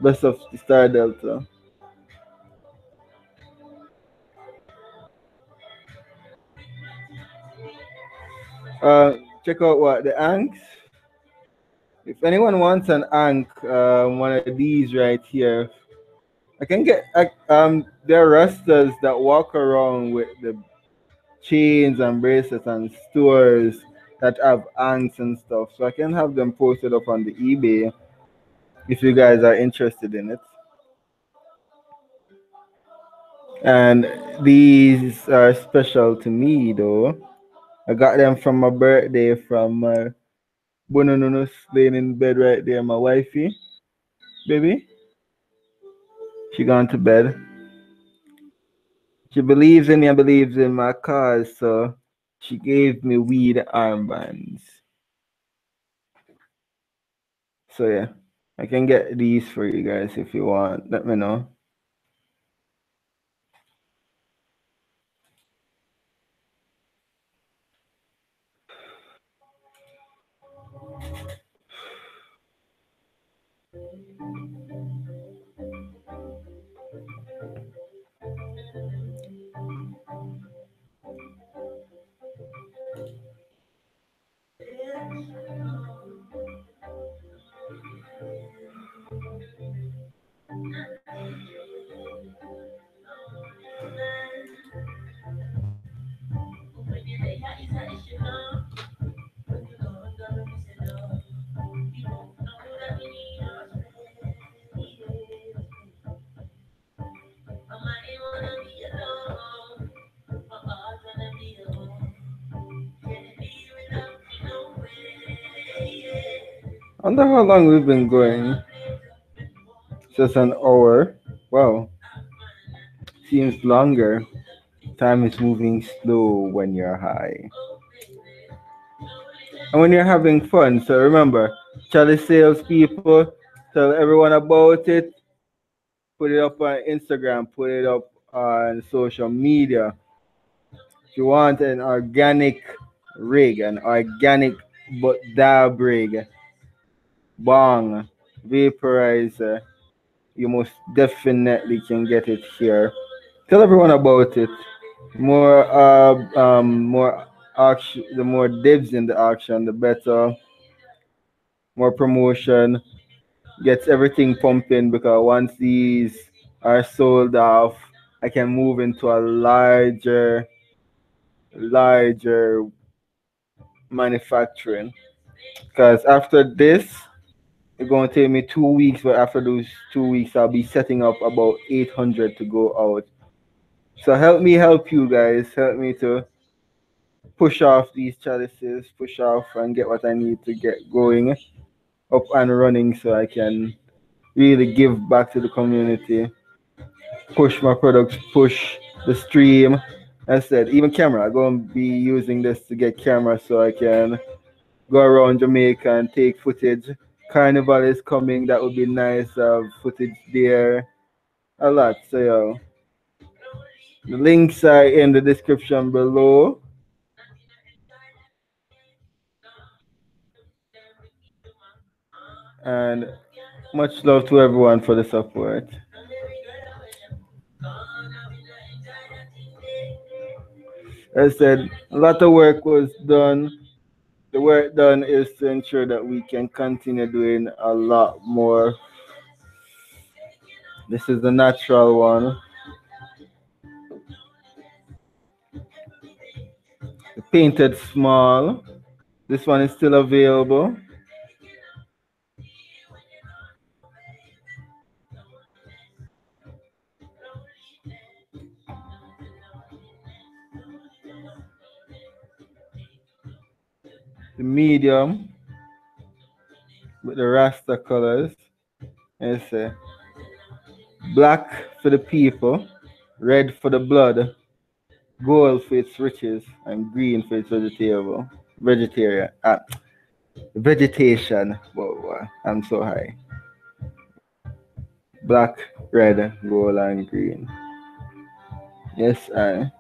Best of Star Delta. Check out what the anks. If anyone wants an ank, one of these right here, I can get. There are rastas that walk around with the chains and bracelets and stores that have anks and stuff, so I can have them posted up on the eBay if you guys are interested in it. And these are special to me though. I got them from my birthday from Bononunus laying in bed right there, my wifey, baby. She gone to bed. She believes in me and believes in my cause, so she gave me weed armbands. So yeah, I can get these for you guys if you want. Let me know. I wonder how long we've been going. Just an hour. Wow, seems longer. Time is moving slow when you're high. And when you're having fun. So remember, Charlie Sales people, tell everyone about it. Put it up on Instagram. Put it up on social media. If you want an organic rig, an organic but dab rig, bong, vaporizer, you most definitely can get it here. Tell everyone about it. More auction. The more dibs in the auction, the better. More promotion gets everything pumping because once these are sold off, I can move into a larger manufacturing. Because after this, it's going to take me 2 weeks, but after those 2 weeks, I'll be setting up about 800 to go out. So help me help you guys. Help me to push off these chalices, push off and get what I need to get going up and running so I can really give back to the community, push my products, push the stream. As I said, even camera. I'm going to be using this to get camera so I can go around Jamaica and take footage. Carnival is coming. That would be nice. Footage there. A lot. So, the links are in the description below. And much love to everyone for the support. As I said, a lot of work was done. The work done is to ensure that we can continue doing a lot more. This is the natural one. The painted small. This one is still available. The medium with the Rasta colors. It's black for the people, red for the blood, gold for its riches, and green for its vegetarian. Vegetation. Whoa, whoa, I'm so high. Black, red, gold, and green. Yes, I.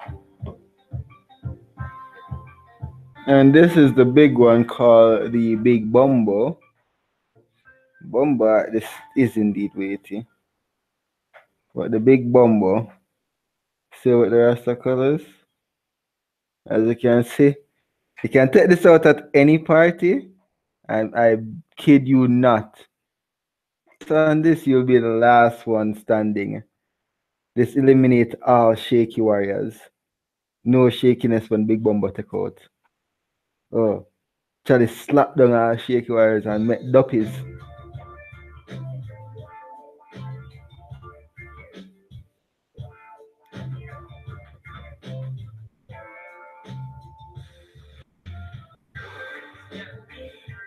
And this is the big one called the Big Bumbo. Bumbo, this is indeed weighty. But the Big Bumbo, see with the Rasta colors? As you can see, you can take this out at any party, and I kid you not. On this, you'll be the last one standing. This eliminate all shaky warriors. No shakiness when Big Bumbo take out. Oh, Charlie slap down our shaky warriors and make duppies.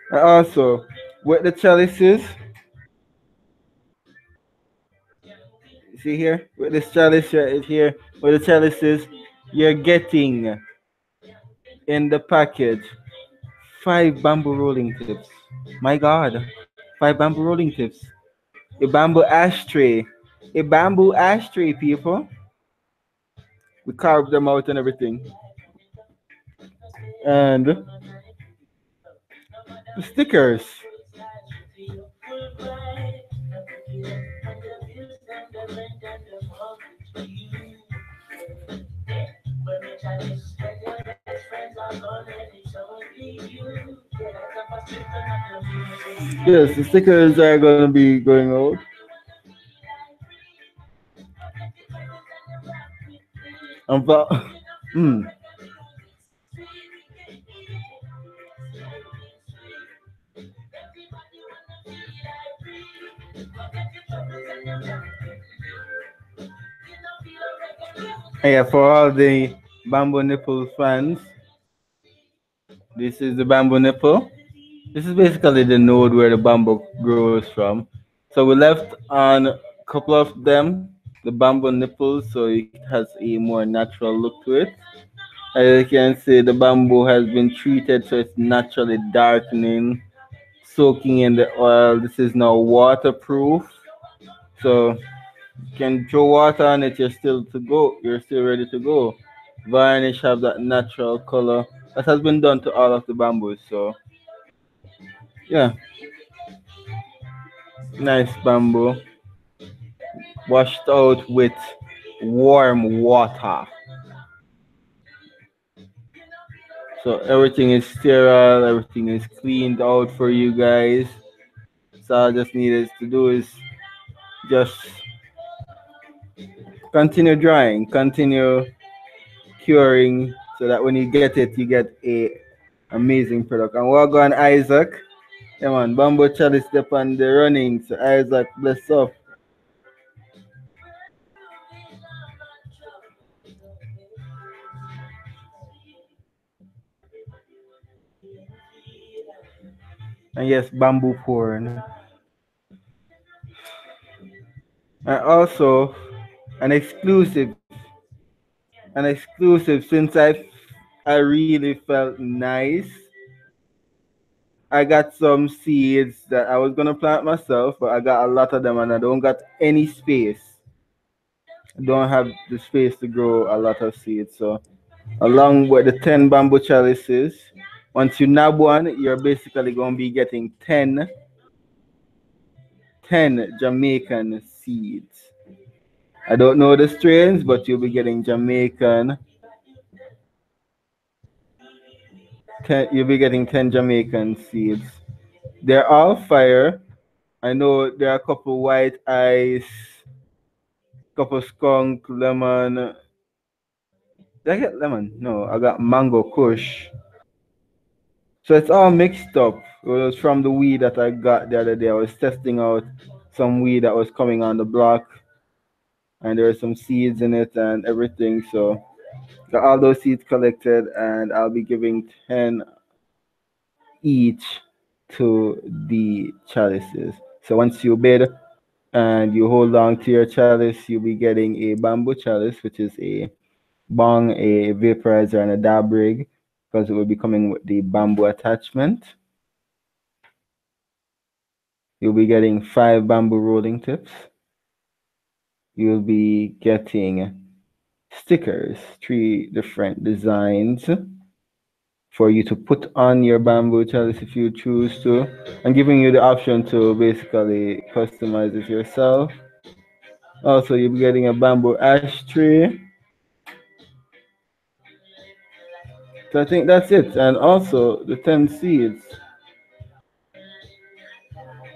And also, with the chalices, see here, with this chalice right here, with the chalices, you're getting in the package 5 bamboo rolling tips. My God, 5 bamboo rolling tips. A bamboo ashtray. A bamboo ashtray, people. We carved them out and everything. And the stickers. Yes, the stickers are gonna be going out. And but, hmm. Yeah, for all the Bamboo Nipple fans, this is the Bamboo Nipple. This is basically the node where the bamboo grows from. So we left on a couple of them, the bamboo nipples, so it has a more natural look to it. As you can see, the bamboo has been treated so it's naturally darkening, soaking in the oil. This is now waterproof, so you can throw water on it. You're still to go. You're still ready to go. Varnish have that natural color that has been done to all of the bamboos. So yeah, nice bamboo washed out with warm water. So everything is sterile, everything is cleaned out for you guys. So all I just needed to do is just continue drying, continue curing, so that when you get it, you get a amazing product. And we're going Isaac. Yeah man, Bamboo Chalice step on the running. So Isaac, bless up. And yes, bamboo porn. And also an exclusive, since I really felt nice. I got some seeds that I was gonna plant myself, but I got a lot of them and I don't got any space. I don't have the space to grow a lot of seeds. So along with the 10 bamboo chalices, once you nab one, you're basically gonna be getting 10 Jamaican seeds. I don't know the strains, but you'll be getting Jamaican. You'll be getting 10 Jamaican seeds. They're all fire. I know there are a couple white ice, couple skunk, lemon. Did I get lemon? No, I got mango kush. So it's all mixed up. It was from the weed that I got the other day. I was testing out some weed that was coming on the block, and there were some seeds in it and everything. So got all those seeds collected, and I'll be giving 10 each to the chalices. So once you bid and you hold on to your chalice, you'll be getting a bamboo chalice, which is a bong, a vaporizer, and a dab rig, because it will be coming with the bamboo attachment. You'll be getting 5 bamboo rolling tips. You'll be getting stickers, 3 different designs for you to put on your bamboo chalice if you choose to, and giving you the option to basically customize it yourself. Also, you'll be getting a bamboo ashtray. So I think that's it. And also the 10 seeds.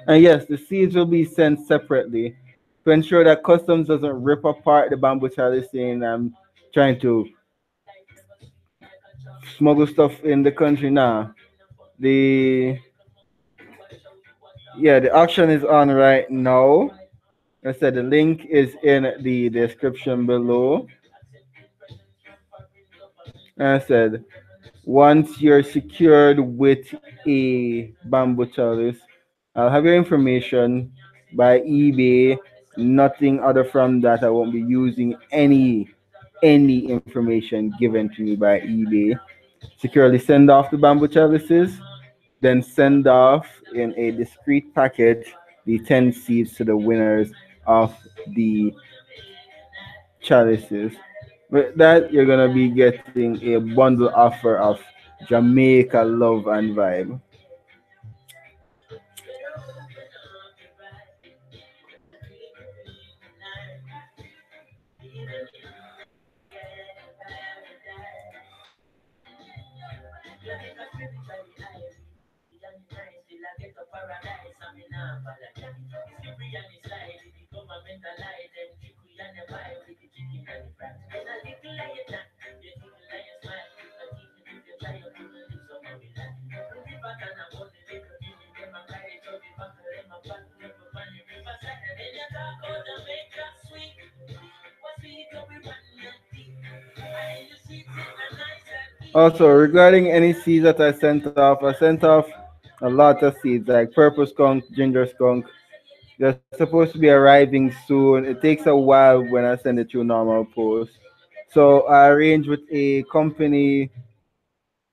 And yes, the seeds will be sent separately to ensure that customs doesn't rip apart the bamboo chalice saying I'm trying to smuggle stuff in the country now. The the auction is on right now. I said the link is in the description below. And I said once you're secured with a bamboo chalice, I'll have your information by eBay. Nothing other from that. I won't be using any information given to me by eBay. Securely send off the bamboo chalices, then send off in a discreet package the 10 seeds to the winners of the chalices. With that, you're gonna be getting a bundle offer of Jamaica love and vibe. Also, regarding any seeds that I sent off a lot of seeds like purple skunk, ginger skunk. They're supposed to be arriving soon. It takes a while when I send it through normal post. So I arranged with a company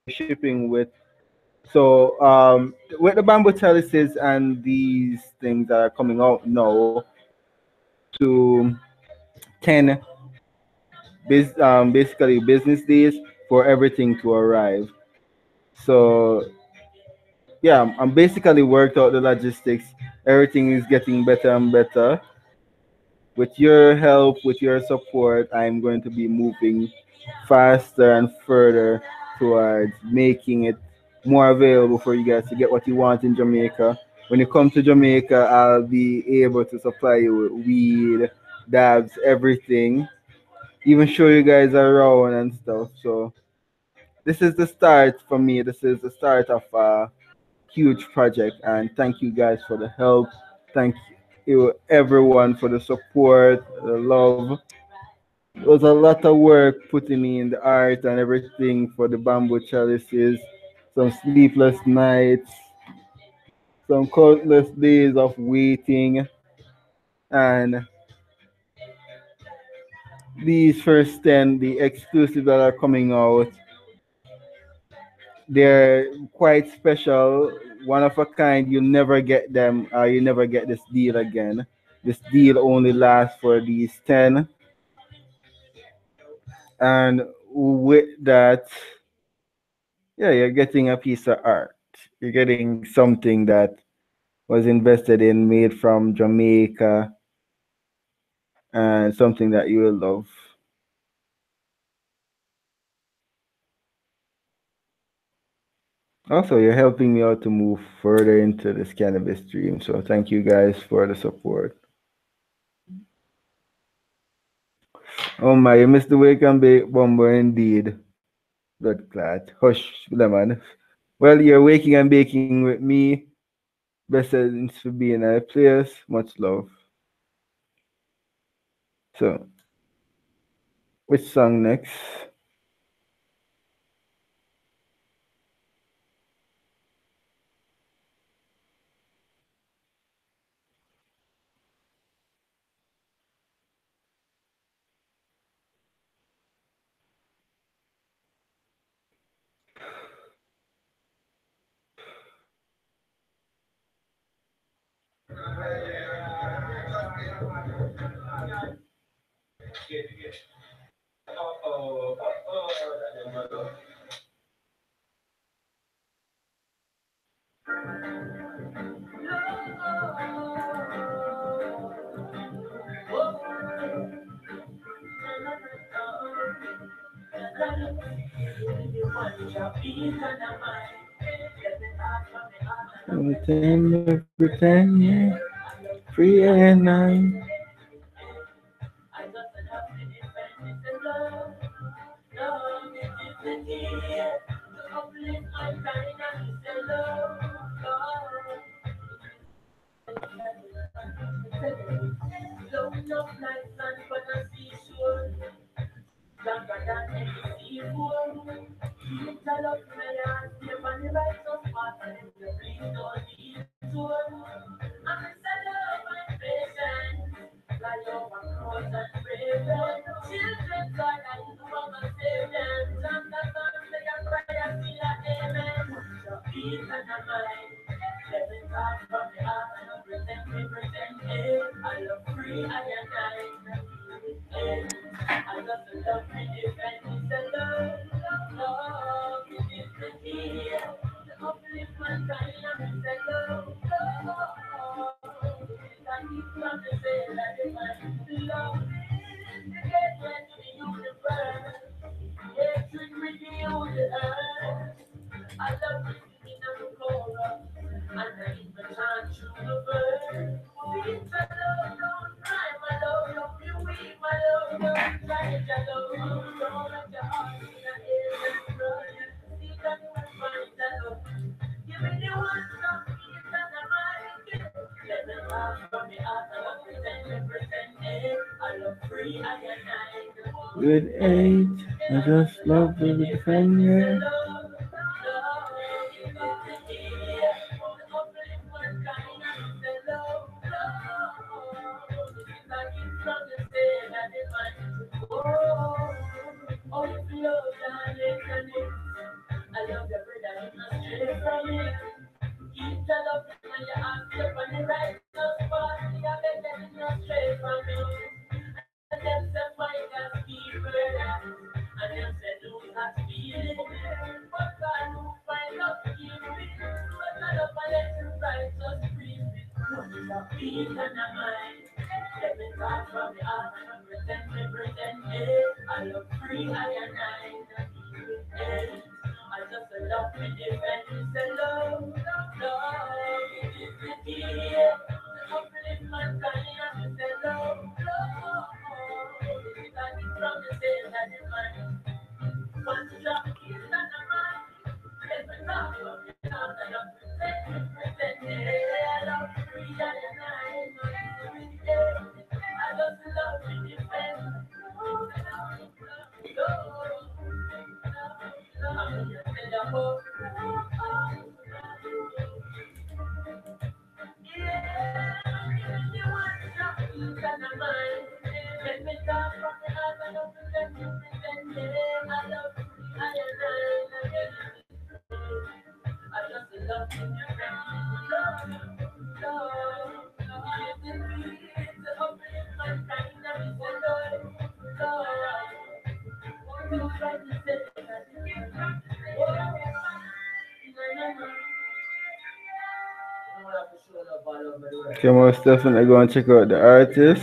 shipping with. So with the bamboo trellises and these things that are coming out now, to 10 basically business days for everything to arrive. So yeah, I'm basically worked out the logistics. Everything is getting better and better. With your help, with your support, I'm going to be moving faster and further towards making it more available for you guys to get what you want in Jamaica. When you come to Jamaica, I'll be able to supply you with weed, dabs, everything, even show you guys around and stuff. So this is the start for me. This is the start of a huge project, and thank you guys for the help. Thank you everyone for the support, the love. It was a lot of work putting in the art and everything for the bamboo chalices. Some sleepless nights, some countless days of waiting, and these first 10, the exclusive that are coming out, they're quite special, one of a kind. You never get them, you never get this deal again. This deal only lasts for these 10, and with that, yeah, you're getting a piece of art. You're getting something that was invested in, made from Jamaica, and something that you will love. Also, you're helping me out to move further into this cannabis stream. So thank you guys for the support. Oh my, you missed the wake and bake bomber indeed. Blood clot. Hush, lemon. Well, you're waking and baking with me. Blessings for being a place. Much love. So, which song next? Everything, yeah. Free and nine. With eight. I just love everything, yeah. Okay, most definitely go and check out the artist.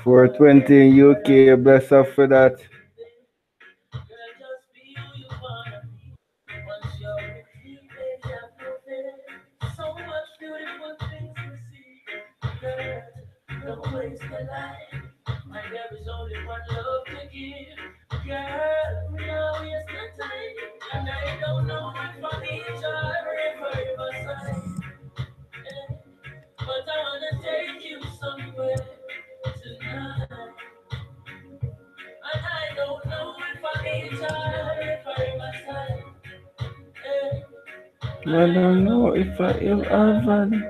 For 20 in UK, bless up for that. I don't know if I ever.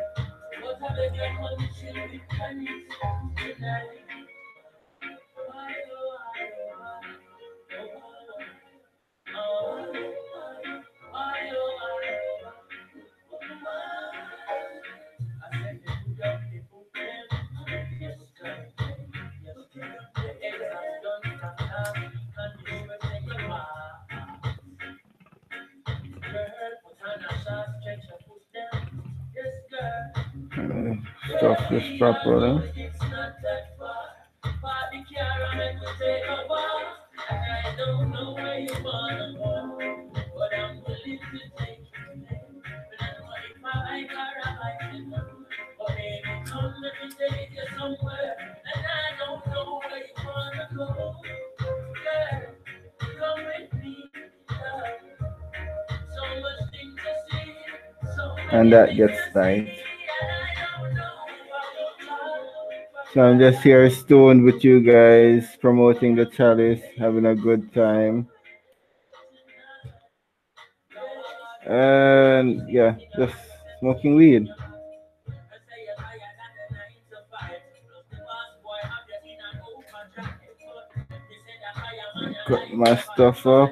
Stop this properly. And that gets tight. So I'm just here stoned with you guys, promoting the chalice, having a good time. And yeah, just smoking weed. Cut my stuff up.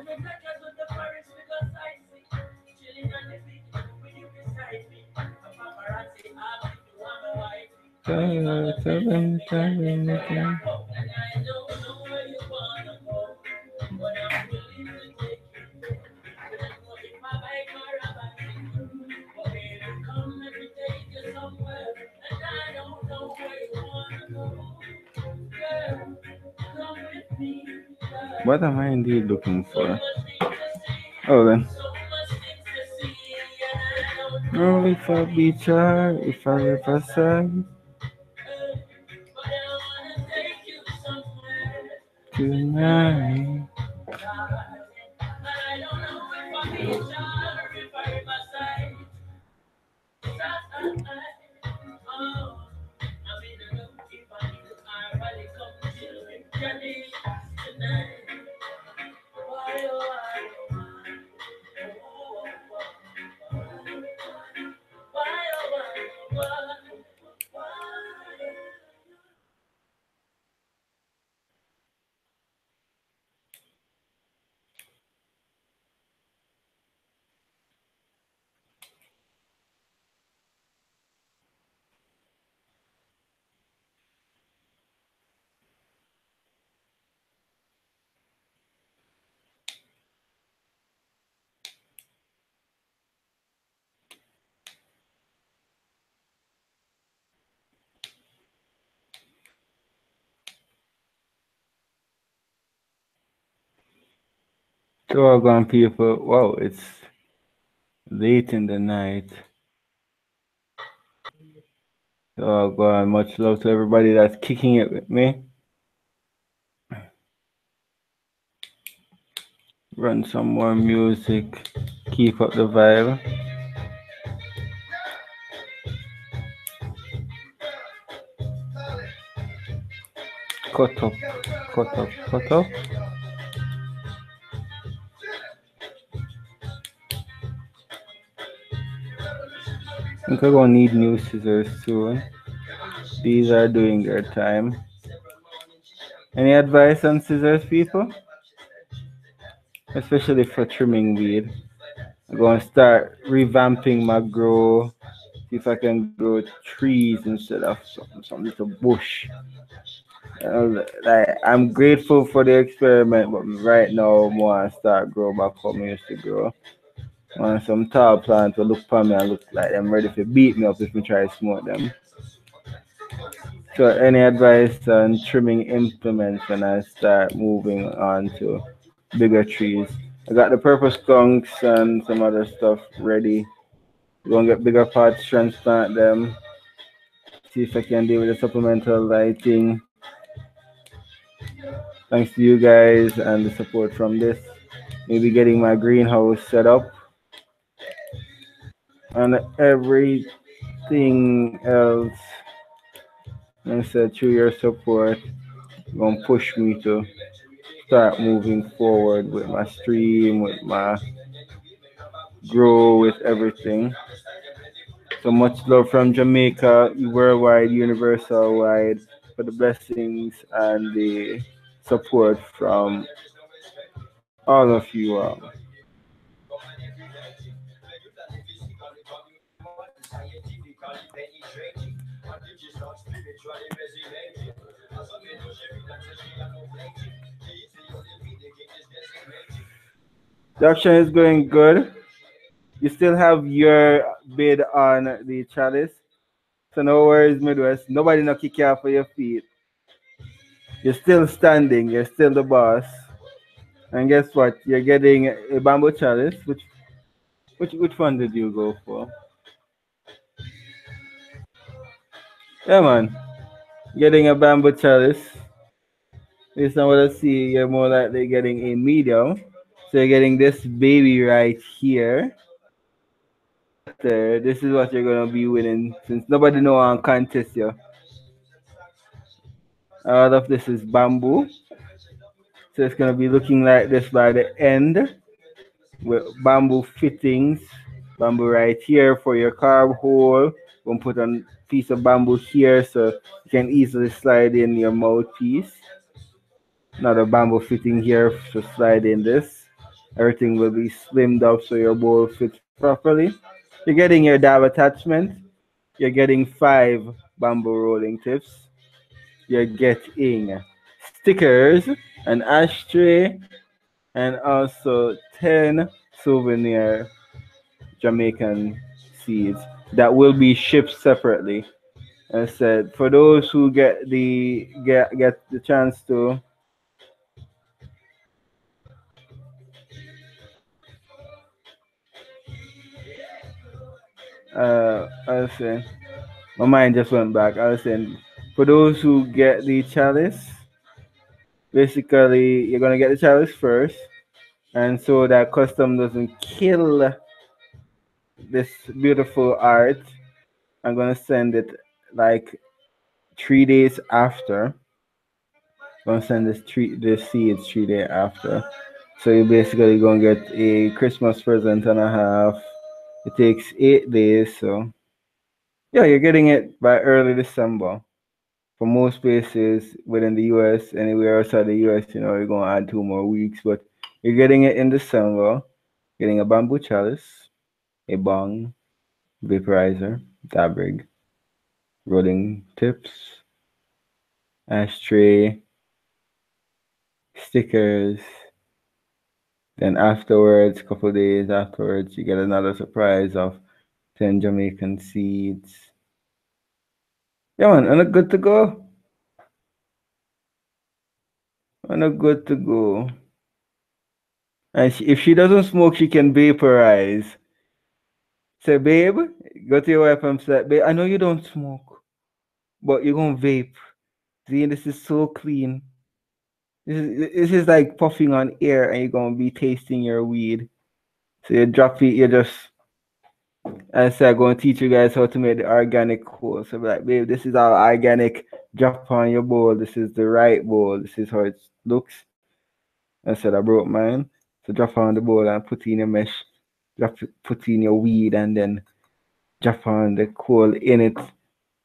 Tell them again. What am I indeed looking for? Oh then. Oh, if I be child, if I represent tonight. So all gone people. Wow, it's late in the night. So all gone. Much love to everybody that's kicking it with me. Run some more music. Keep up the vibe. Cut up, cut up, cut up. I think I'm gonna need new scissors soon. These are doing their time. Any advice on scissors, people? Especially for trimming weed. I'm gonna start revamping my grow. See if I can grow trees instead of some little bush. Like I'm grateful for the experiment, but right now I want to start grow back how I used to grow. Want some tall plants to look for me and look like them ready to beat me up if we try to smoke them. So any advice on trimming implements when I start moving on to bigger trees? I got the purple skunks and some other stuff ready. Go and get bigger pots, transplant them. See if I can deal with the supplemental lighting. Thanks to you guys and the support from this. Maybe getting my greenhouse set up and everything else. And said through your support, gonna push me to start moving forward with my stream, with my grow, with everything. So much love from Jamaica, worldwide, universal wide, for the blessings and the support from all of you all. The auction is going good. You still have your bid on the chalice. So no worries, Midwest. Nobody no kick you off for your feet. You're still standing. You're still the boss. And guess what? You're getting a bamboo chalice. Which one did you go for? Yeah, man. Getting a bamboo chalice. Based on what I see, you're more likely getting a medium. So you're getting this baby right here. This is what you're gonna be winning since nobody know on contest you. All of this is bamboo. So it's gonna be looking like this by the end with bamboo fittings Bamboo right here for your carb hole. Gonna put a piece of bamboo here so you can easily slide in your mouthpiece. Another bamboo fitting here to slide in this. Everything will be slimmed up so your bowl fits properly. You're getting your dab attachment. You're getting 5 bamboo rolling tips. You're getting stickers, an ashtray, and also 10 souvenir Jamaican seeds that will be shipped separately. I said for those who get the chance to I was saying my mind just went back. I was saying for those who get the chalice, basically you're gonna get the chalice first, and so that custom doesn't kill this beautiful art. I'm gonna send it like 3 days after. I'm gonna send this seeds 3 days after. So you're basically gonna get a Christmas present and a half. It takes 8 days, so yeah, you're getting it by early December. For most places within the US, anywhere outside the US, you're gonna add 2 more weeks, but you're getting it in December. Getting a bamboo chalice, a bong, vaporizer, dabrig, rolling tips, ashtray, stickers. Then afterwards, couple days afterwards, you get another surprise of 10 Jamaican seeds. Yeah, man, and good to go. And good to go. And if she doesn't smoke, she can vaporize. Say, babe, go to your wife and say, babe, I know you don't smoke, but you're gonna vape. See, this is so clean. This is like puffing on air, and you're gonna be tasting your weed. So you drop it, you just I said I'm gonna teach you guys how to make the organic coal. So be like, babe, this is our organic. Drop on your bowl. This is the right bowl. This is how it looks. I said I broke mine. So drop on the bowl and put in your mesh. Put in your weed and then drop on the coal in it,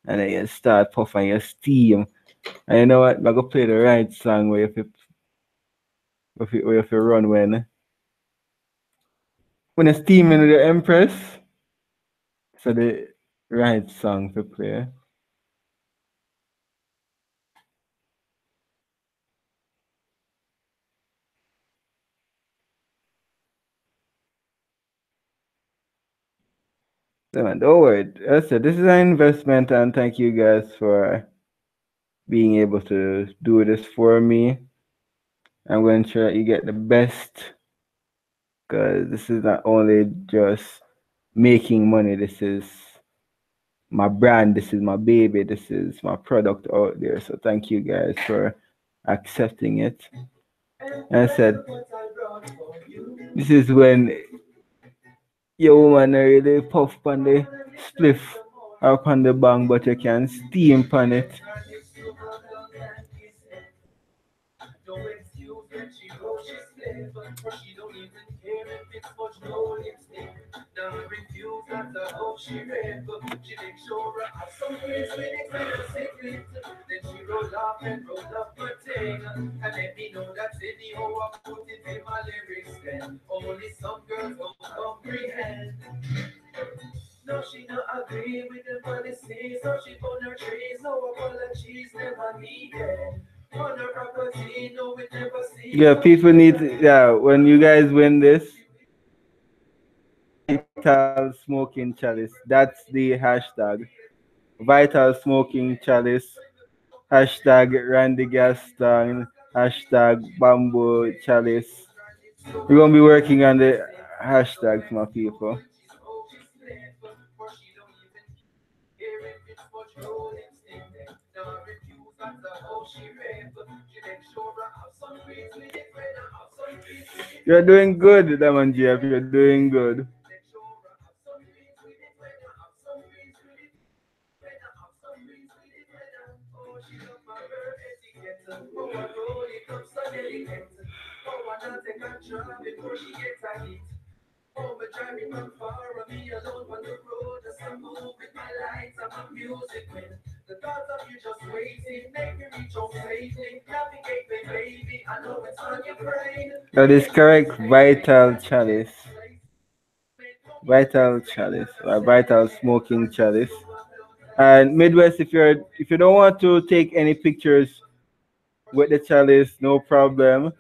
and then you start puffing your steam. And you know what? I'm gonna play the right song where if you run when you're steaming with the Empress. So the right song to play. So man, don't worry. I said this is an investment, and thank you guys for being able to do this for me. I'm going to ensure you get the best, because this is not only just making money. This is my brand. This is my baby. This is my product out there. So thank you guys for accepting it. And I said this is when your woman really puff on the spliff or on the bang, but you can steam on it. Yeah, people need yeah, when you guys win this, Vital Smoking Chalice. That's the hashtag. Vital Smoking Chalice. Hashtag Randy Gaston. Hashtag Bamboo Chalice. We're gonna be working on the hashtags, my people. You're doing good, Lemon GF. You're doing good. That is correct. Vital chalice. Vital chalice. Or vital smoking chalice. And Midwest, if you don't want to take any pictures with the chalice, no problem.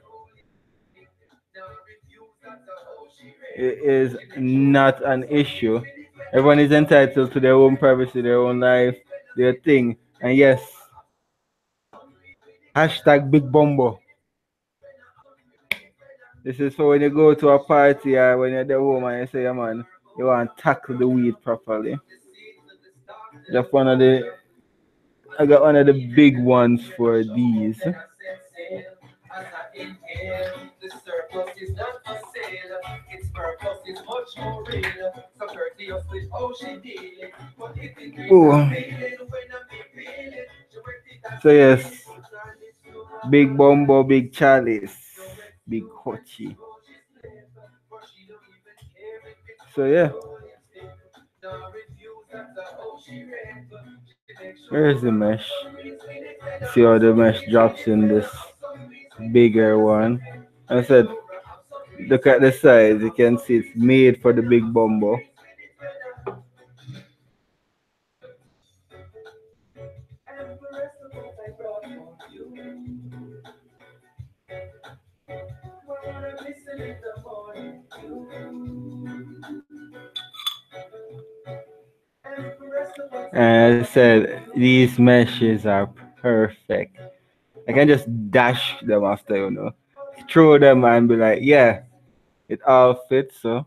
It is not an issue. Everyone is entitled to their own privacy, their own life, their thing. And yes, hashtag Big Bombo. This is for when you go to a party or when you're at home and you say, yeah, man, you want to tackle the weed properly. Just one of the, I got one of the big ones for these. Oh. So yes, Big Bombo, Big Chalice, Big Hochi. So yeah. Where's the mesh? See how the mesh drops in this bigger one. I said, look at the size. You can see it's made for the big bombo. And I said, these meshes are perfect. I can just dash them after, throw them and be like, yeah, it all fits. So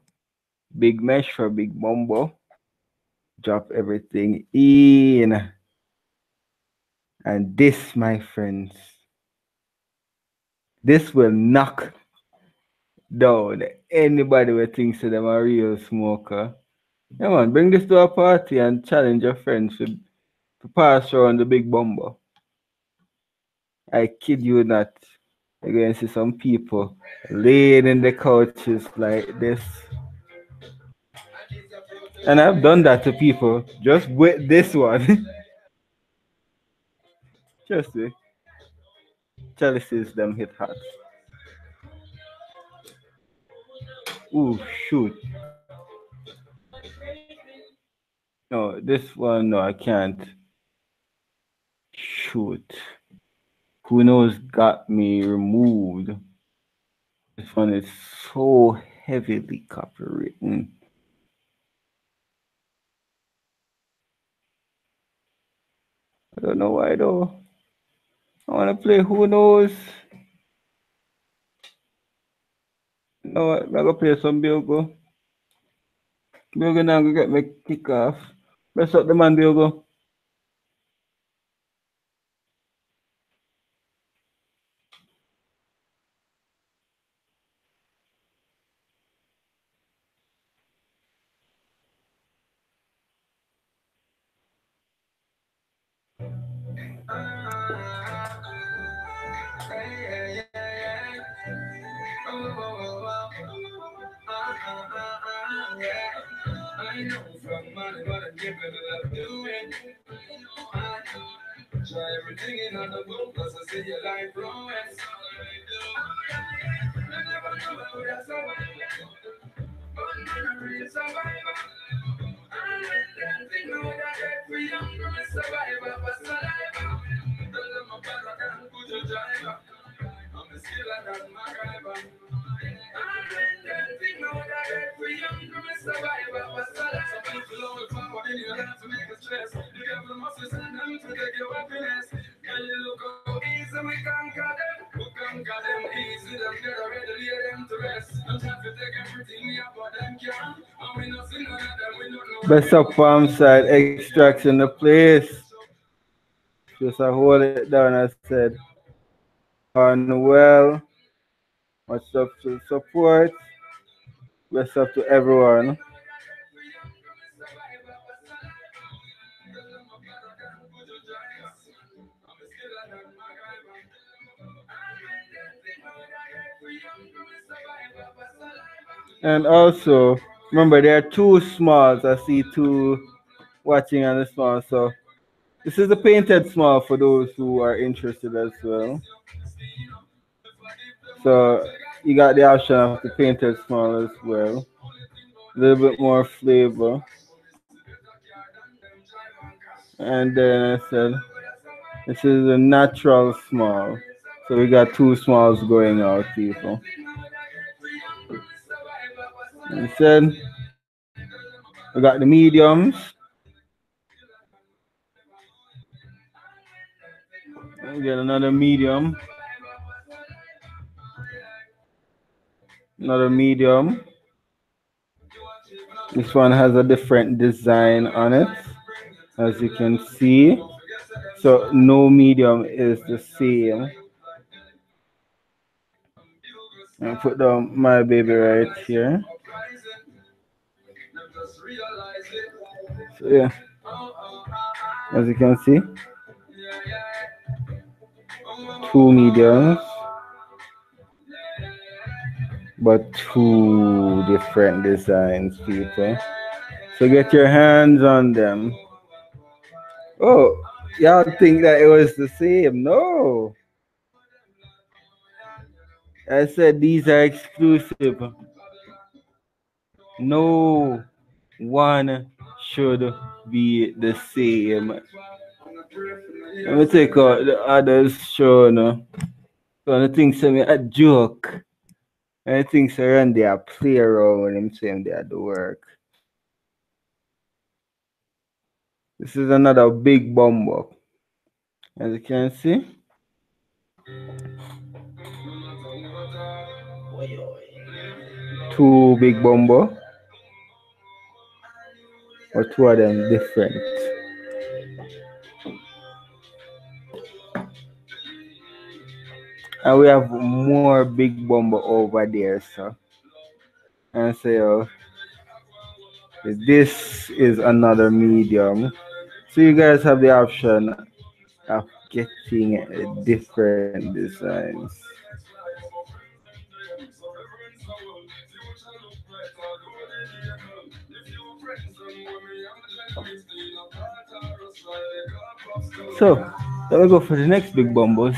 big mesh for big bombo. Drop everything in. And this, my friends, this will knock down anybody who thinks that them a real smoker. Yeah, man, bring this to a party and challenge your friends to pass around the big bomber. I kid you not. You're going to see some people laying in the couches like this. And I've done that to people just with this one. Just see. Chalices them hit hard. Ooh, shoot. No, this one, no, I can't. Shoot. Who knows got me removed. This one is so heavily copywritten. I don't know why though. I wanna play Who Knows. No, I'm gonna play some Bilgo. Bilgo now gonna get me kick off. Press up the man, Bilgo. I know from money what I'm capable of doing. Try everything in on the book, cause I see your life growing. I never knew I would have survived. But man, I'm a real survivor. And when them think I would have dead for young, I'm a survivor, but saliva. Tell them I'm better than good driver. I'm a skiller than MacGyver. And when them think I would have dead for young, I'm a survivor, but saliva. Some people only power in your life to make you stress. The devil must be sending them to take your happiness. Can you look how easy we conquer them? We conquer them easy, them get already lay them to rest. Don't have to take everything we have, but them can. And we not see none of them, we don't know. Best up farm side extracts in the place. Just I hold it down, I said. On well, much up to support. Best up to everyone. And also, Remember, there are two smalls. I see two watching on the small. So this is the painted small for those who are interested as well. So you got the option of the painted small as well. A little bit more flavor. And then I said, this is a natural small. So we got two smalls going out, people. And I said, we got the mediums. We get another medium. Another medium. This one has a different design on it, as you can see. So no medium is the same. I put down my baby right here. So yeah, as you can see, two mediums, but two different designs, people. So get your hands on them. Oh, y'all think that it was the same? No, I said these are exclusive. No one should be the same. Let me take out the others show no. So the things say me a joke. And the things around there play around when him saying they do work. This is another big bumbo. As you can see. Two big bumbo. Or two of them different. And we have more big bumbo over there, so. And so this is another medium. So you guys have the option of getting different designs. So let me go for the next big bumbos.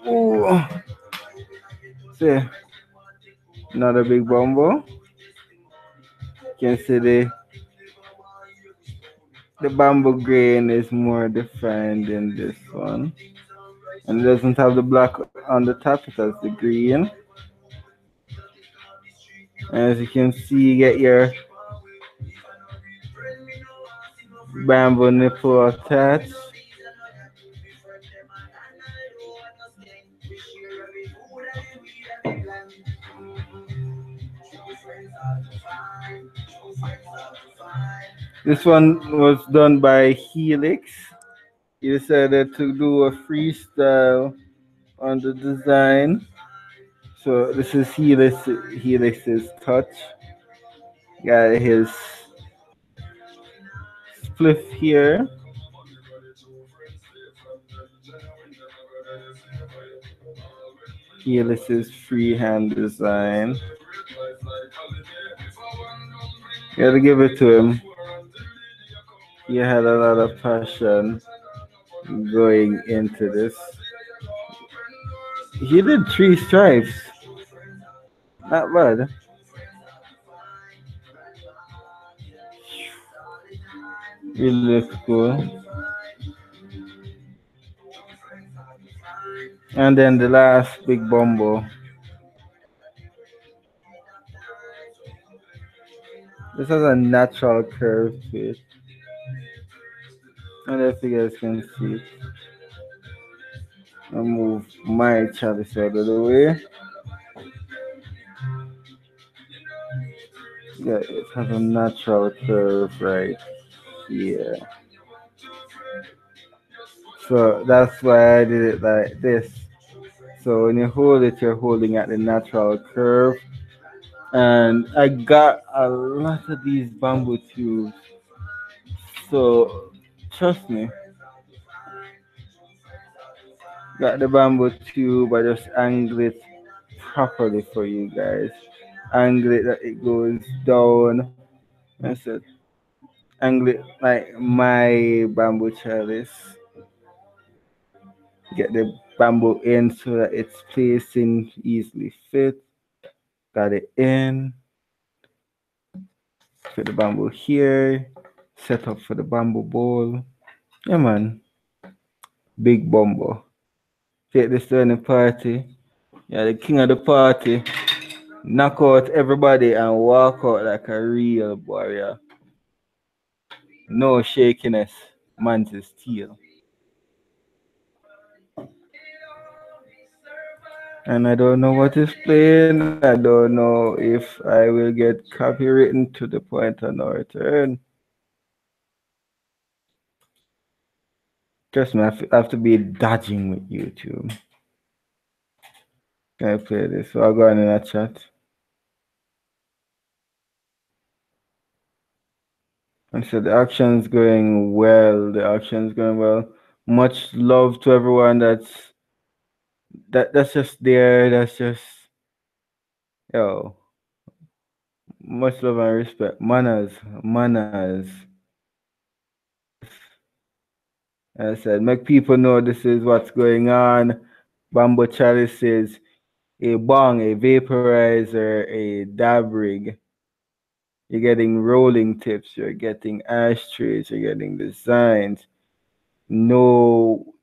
Ooh. See, another big bumbo. You can see the bamboo grain is more defined in this one. And it doesn't have the black on the top, it has the green. As you can see, you get your bamboo nipple attached. This one was done by Helix. He decided to do a freestyle on the design. So this is Helix's touch. Got his spliff here. Helix's freehand design. Gotta give it to him. He had a lot of passion going into this. He did three stripes. Not bad. Really looks cool. And then the last big bumbo. This has a natural curve to it. And if you guys can see it. I'll move my chalice out of the way. Yeah, it has a natural curve right here. So that's why I did it like this. So when you hold it, you're holding at the natural curve. And I got a lot of these bamboo tubes. So trust me, got the bamboo tube. I just angle it properly for you guys. Angle it that it goes down. I said angle it like my bamboo chalice. Get the bamboo in so that it's placing easily fit. Got it in. Put the bamboo here. Set up for the bamboo bowl. Yeah, man. Big bumbo. Take this to any party. Yeah, the king of the party. Knock out everybody and walk out like a real warrior. No shakiness. Man's steel. And I don't know what is playing. I don't know if I will get copywritten to the point of no return. Trust me, I have to be dodging with YouTube. Can I play this? So I'll go on in a chat. And so the action's going well. The action's going well. Much love to everyone that's just there. That's just yo. Much love and respect. Manners, manners. As I said, make people know this is what's going on. Bamboo chalices, a bong, a vaporizer, a dab rig. You're getting rolling tips, you're getting ashtrays, you're getting designs. No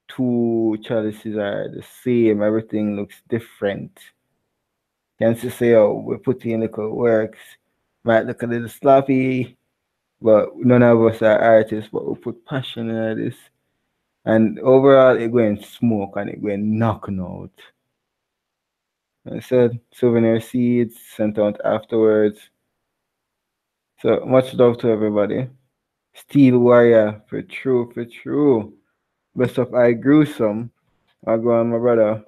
two chalices are the same, everything looks different. Can't just say, oh, we're putting in little works. Might look a little sloppy, but none of us are artists, but we put passion in this. And overall, it going smoke and it going knocking out. I said souvenir seeds sent out afterwards. So much love to everybody. Steel Warrior, for true, for true. Best of I Gruesome. I go on, my brother.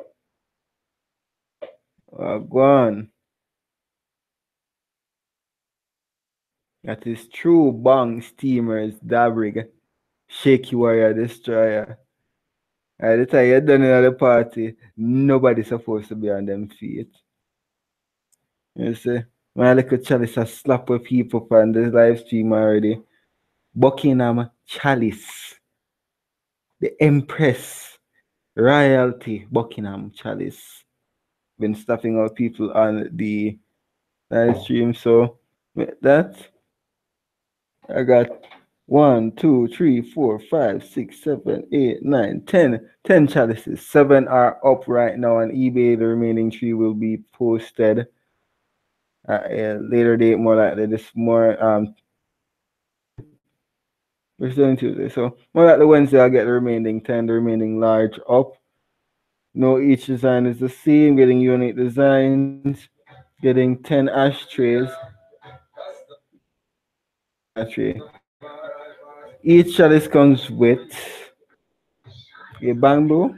I go on. That is true. Bang, Steamers, Dabrig, Shaky Warrior, Destroyer. At the time you're done in the party, nobody's supposed to be on them feet. You see? When I look at Chalice, I slap with people on this live stream already. Buckingham Chalice. The Empress. Royalty Buckingham Chalice. Been stuffing out people on the live stream. So with that, I got 1, 2, 3, 4, 5, 6, 7, 8, 9, 10. 10 chalices. 7 are up right now on eBay. The remaining 3 will be posted at a later date, more likely this more we're still in Tuesday. So more likely Wednesday I'll get the remaining 10, the remaining large up. No, each design is the same, getting unique designs, getting 10 ashtrays. Ashtray. Each chalice comes with a bamboo,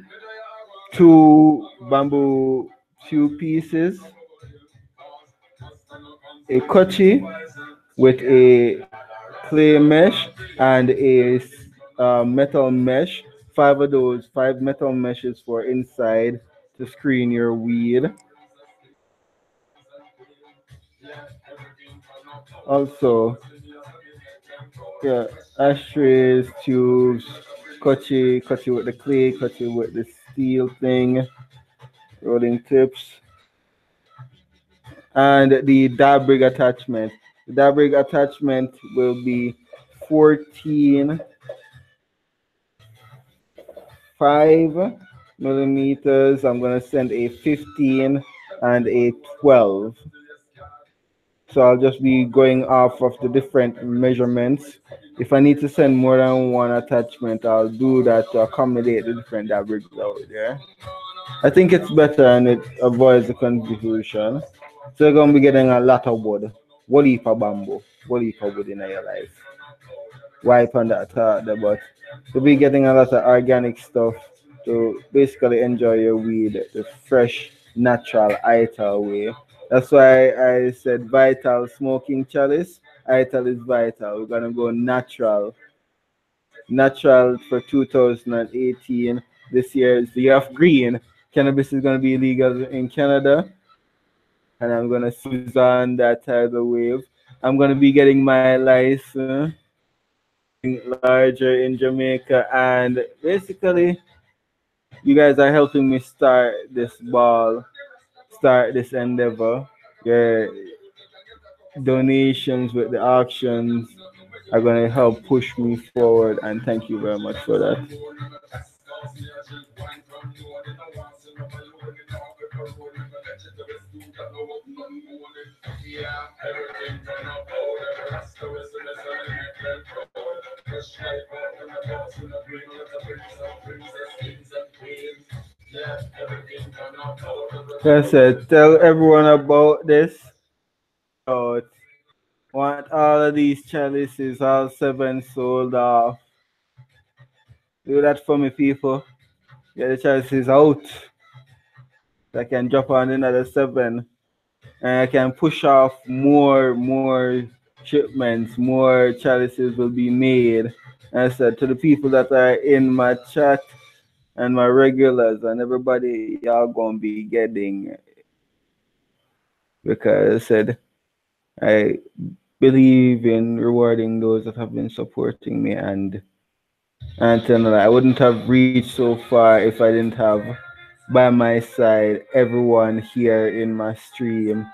2 bamboo tube pieces, a kochi with a clay mesh and a metal mesh. 5 of those, 5 metal meshes for inside to screen your weed. Also, yeah, ashtrays, tubes, kochi with the clay, kochi with the steel thing, rolling tips, and the dabrig attachment. The dabrig attachment will be 14 5 millimeters. I'm gonna send a 15 and a 12. So I'll just be going off of the different measurements. If I need to send more than one attachment, I'll do that to accommodate the different fabrics out there. I think it's better and it avoids the confusion. So you're gonna be getting a lot of wood. What heap of bamboo? What heap of wood in your life? Wipe on that thought there, but you'll be getting a lot of organic stuff to basically enjoy your weed the fresh, natural, ital way. That's why I said vital smoking chalice. Vital is vital. We're gonna go natural. Natural for 2018. This year is the year of green. Cannabis is gonna be illegal in Canada, and I'm gonna seize on that tidal wave. I'm gonna be getting my license, getting larger in Jamaica, and basically, you guys are helping me start this ball, start this endeavor. Your donations with the auctions are going to help push me forward, and thank you very much for that. Like I said, tell everyone about this. Out. Want all of these chalices, all seven sold off. Do that for me, people. Get the chalices out. I can drop on another seven, and I can push off more shipments. More chalices will be made. And I said to the people that are in my chat and my regulars and everybody, y'all gonna be getting, because I said I believe in rewarding those that have been supporting me, and I wouldn't have reached so far if I didn't have by my side everyone here in my stream.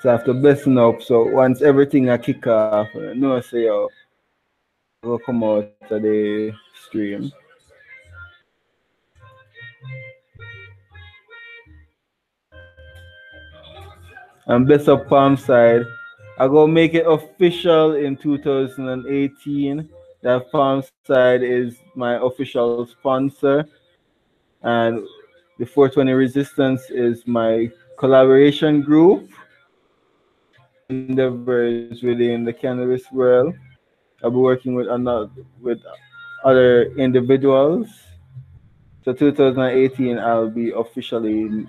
So I have to listen up. So once everything I kick off, no say yo, go come out of the stream. And Best of Palm Side, I go make it official in 2018 that Palm Side is my official sponsor, and the 420 Resistance is my collaboration group endeavors within the cannabis world. I'll be working with other individuals. So 2018, I'll be officially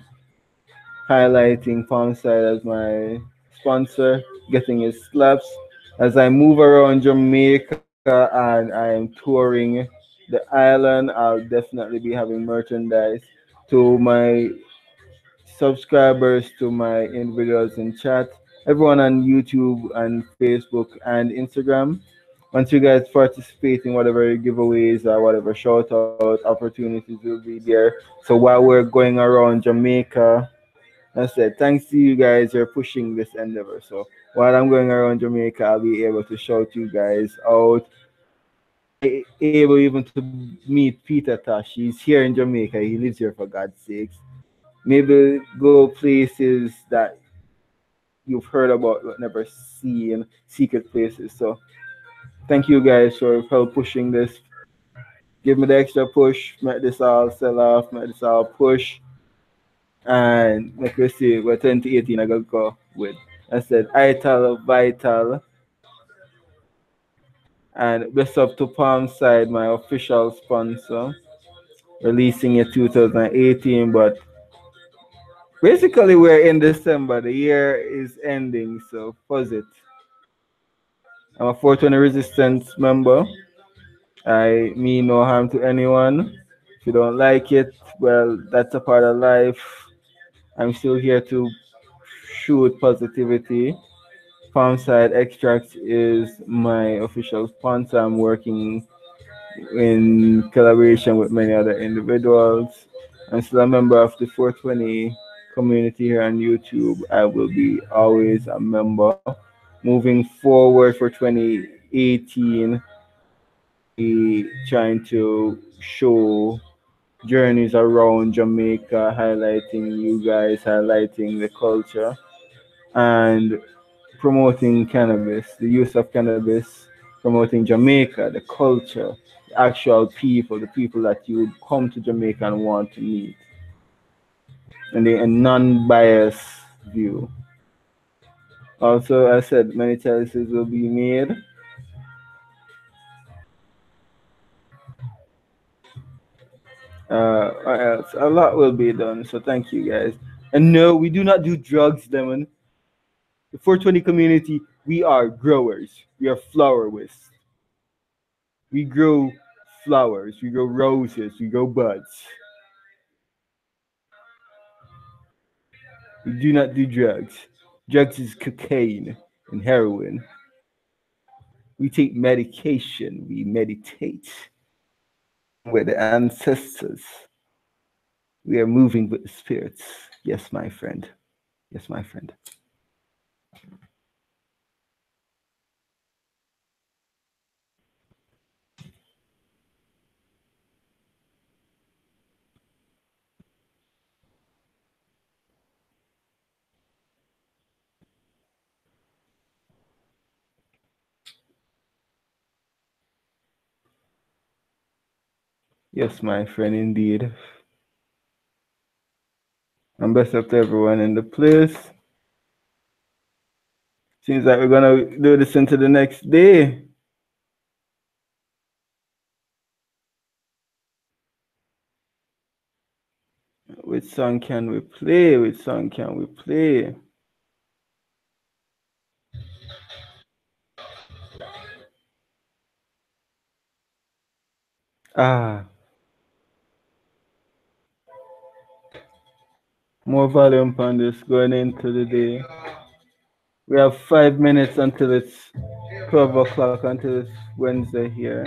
highlighting Palmside as my sponsor, getting his slaps. As I move around Jamaica and I am touring the island, I'll definitely be having merchandise to my subscribers, to my individuals in chat, everyone on YouTube and Facebook and Instagram. Once you guys participate in whatever giveaways or whatever shout out opportunities will be there. So while we're going around Jamaica, I said, thanks to you guys, you're pushing this endeavor. So while I'm going around Jamaica, I'll be able to shout you guys out. Able even to meet Peter Tosh. He's here in Jamaica. He lives here for God's sakes. Maybe go places that you've heard about but never seen, secret places. So thank you guys for help pushing this. Give me the extra push, make this all sell off, make this all push, and make we see where 2018 I gonna go with. I said Ital Vital, and best up to Palm Side, my official sponsor, releasing it 2018, but basically we're in December, the year is ending, so fuzz it. I'm a 420 Resistance member. I mean no harm to anyone. If you don't like it, well, that's a part of life. I'm still here to shoot positivity. Farmside Extracts is my official sponsor. I'm working in collaboration with many other individuals. I'm still a member of the 420 community here on YouTube. I will be always a member. Moving forward for 2018, we trying to show journeys around Jamaica, highlighting you guys, highlighting the culture, and promoting cannabis, the use of cannabis, promoting Jamaica, the culture, the actual people, the people that you would come to Jamaica and want to meet, and a non-biased view. Also, I said many chalices will be made. What else? A lot will be done. So thank you guys. And no, we do not do drugs, Lemon. The 420 community, we are growers. We are flowerists. We grow flowers. We grow roses. We grow buds. We do not do drugs. Drugs is cocaine and heroin. We take medication. We meditate. We're the ancestors. We are moving with the spirits. Yes, my friend. Yes, my friend. Yes, my friend, indeed. And best up to everyone in the place. Seems like we're gonna do this into the next day. Which song can we play? Which song can we play? Ah, more volume on this going into the day. We have 5 minutes until it's 12 o'clock until it's Wednesday here.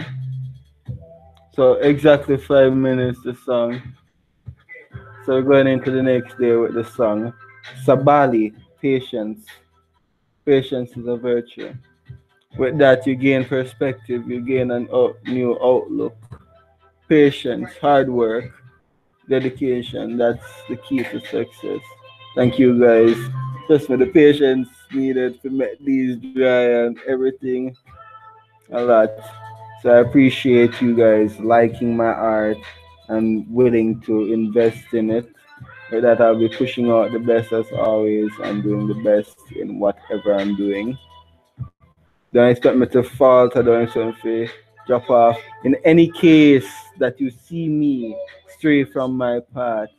So exactly 5 minutes the song. So we're going into the next day with the song. Sabali, patience. Patience is a virtue. With that, you gain perspective, you gain an new outlook. Patience, hard work, dedication, that's the key to success. Thank you guys. Just for the patience needed to make these dry and everything a lot. So I appreciate you guys liking my art and willing to invest in it. With that, I'll be pushing out the best as always and doing the best in whatever I'm doing. Don't expect me to fault. I don't expect me to drop off. In any case that you see me stray from my path,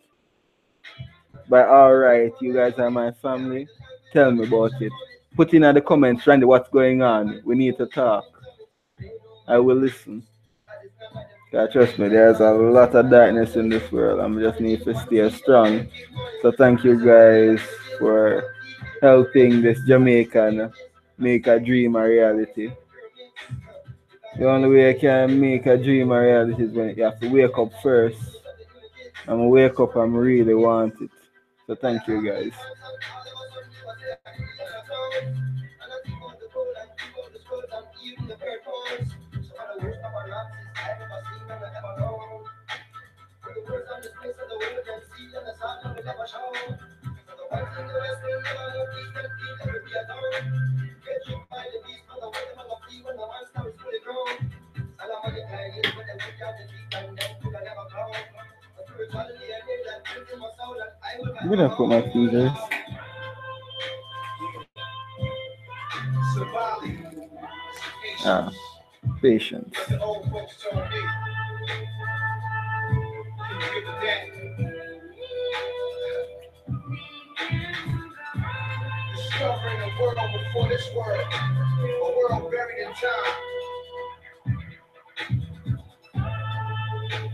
by all right, you guys are my family. Tell me about it. Put in the comments, Randy, what's going on. We need to talk. I will listen. Trust me, there's a lot of darkness in this world. I just need to stay strong. So thank you guys for helping this Jamaican make a dream a reality. The only way I can make a dream a reality is when you have to wake up first. And wake up and really want it. So thank you guys. I'm gonna put my fingers. Ah, patience. Discovering a world before this world, a world buried in time,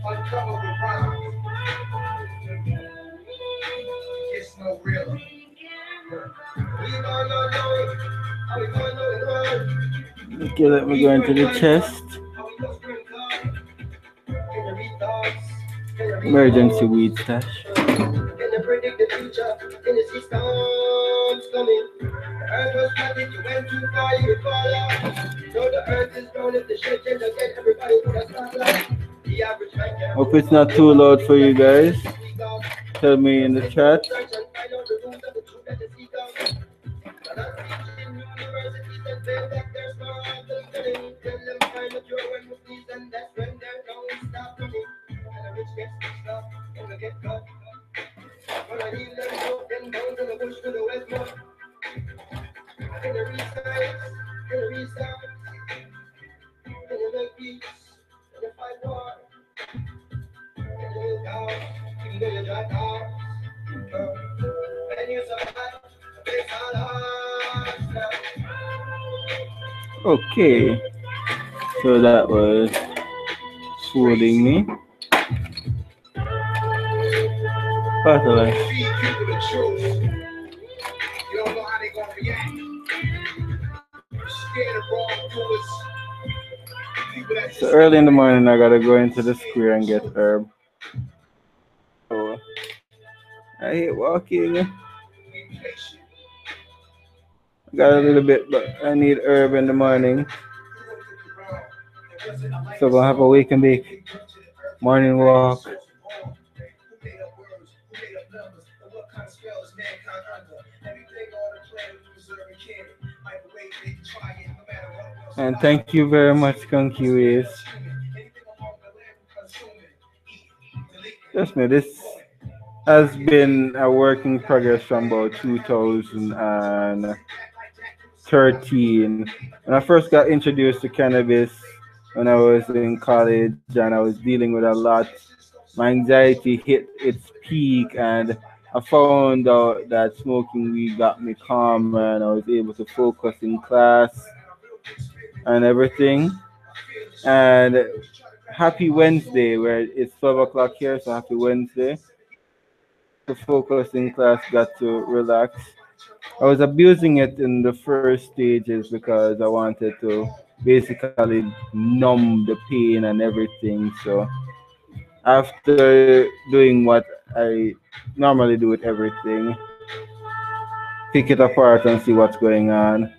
uncovered with rhymes. It's no real. Okay, let me go into the chest. Emergency weed stash. Can you predict the future? Can you see storms coming? The earth was flooded, you went too far, you would fall off. Know the earth is grown, if the shit can get everybody put a spotlight. The average man can. Hope it's not too loud for you guys. Tell me in the chat. Okay, so that was fooling me. What the like? So early in the morning, I gotta go into the square and get herb. So I hate walking. I got a little bit, but I need herb in the morning. So gonna have a wake and bake morning walk. And thank you very much, Skunky Ways. Trust me, this has been a work in progress from about 2013. When I first got introduced to cannabis when I was in college and I was dealing with a lot, my anxiety hit its peak, and I found out that smoking weed got me calmer and I was able to focus in class and everything. And happy Wednesday, where it's 12 o'clock here, so happy Wednesday. To focus in class, got to relax. I was abusing it in the first stages because I wanted to basically numb the pain and everything. So after doing what I normally do with everything, pick it apart and see what's going on.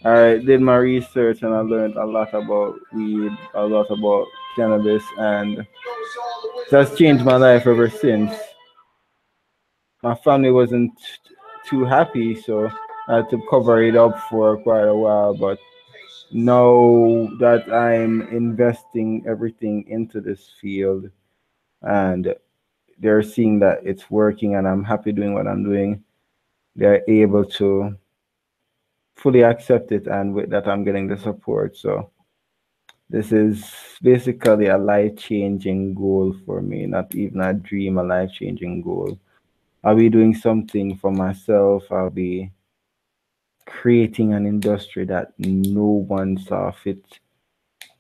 I did my research and I learned a lot about weed, a lot about cannabis, and it has changed my life ever since. My family wasn't too happy, so I had to cover it up for quite a while. But now that I'm investing everything into this field and they're seeing that it's working and I'm happy doing what I'm doing, they're able to fully accept it, and with that I'm getting the support. So this is basically a life-changing goal for me, not even a dream, a life-changing goal. I'll be doing something for myself. I'll be creating an industry that no one saw fit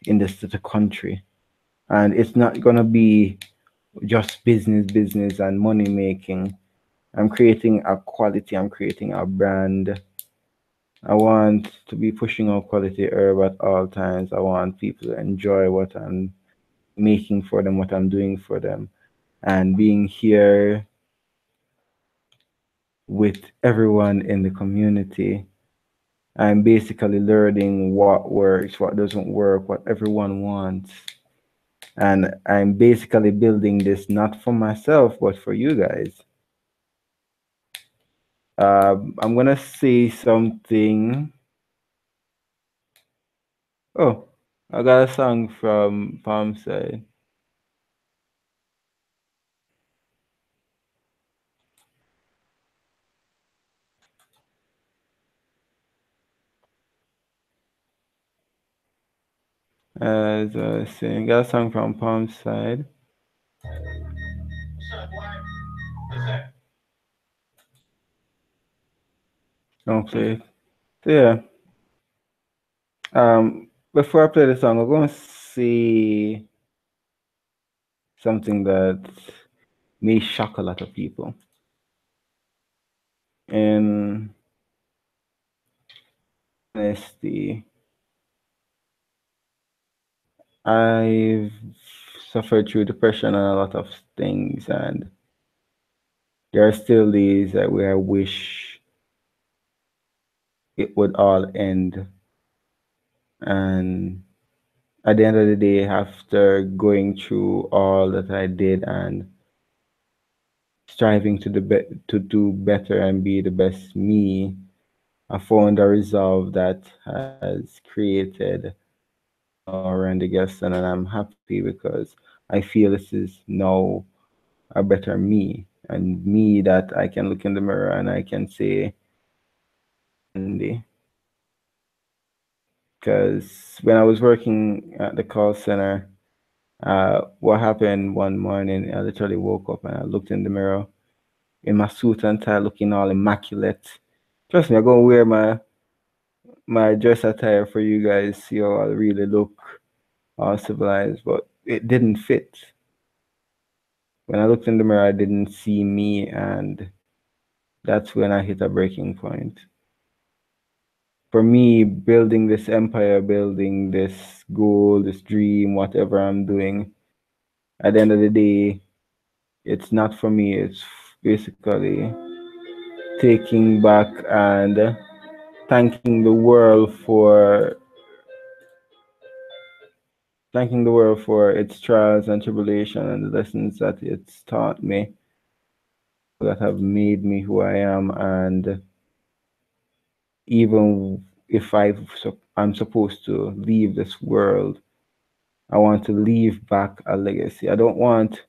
in this little country. And it's not gonna be just business and money making. I'm creating a quality, I'm creating a brand. I want to be pushing out quality herb at all times. I want people to enjoy what I'm making for them, what I'm doing for them. And being here with everyone in the community, I'm basically learning what works, what doesn't work, what everyone wants. And I'm basically building this not for myself, but for you guys. I'm gonna say something. Oh, I got a song from Palm Side. As I was saying, got a song from Palm Side. Don't play it. So yeah. Before I play the song, I'm gonna say something that may shock a lot of people. And honesty, I've suffered through depression and a lot of things, and there are still days that where I wish it would all end. And at the end of the day, after going through all that I did and striving to do better and be the best me, I found a resolve that has created now around the guest, and I'm happy because I feel this is now a better me, and me that I can look in the mirror and I can say, Andy. Because when I was working at the call center, what happened one morning, I literally woke up and I looked in the mirror in my suit and tie, looking all immaculate. Trust me, I'm gonna wear my dress attire for you guys, see how I really look all civilized, but it didn't fit. When I looked in the mirror, I didn't see me, and that's when I hit a breaking point. For me, building this empire, building this goal, this dream, whatever I'm doing, at the end of the day, it's not for me. It's basically taking back and thanking the world for thanking the world for its trials and tribulation and the lessons that it's taught me that have made me who I am. And even if I'm supposed to leave this world, I want to leave back a legacy. I don't want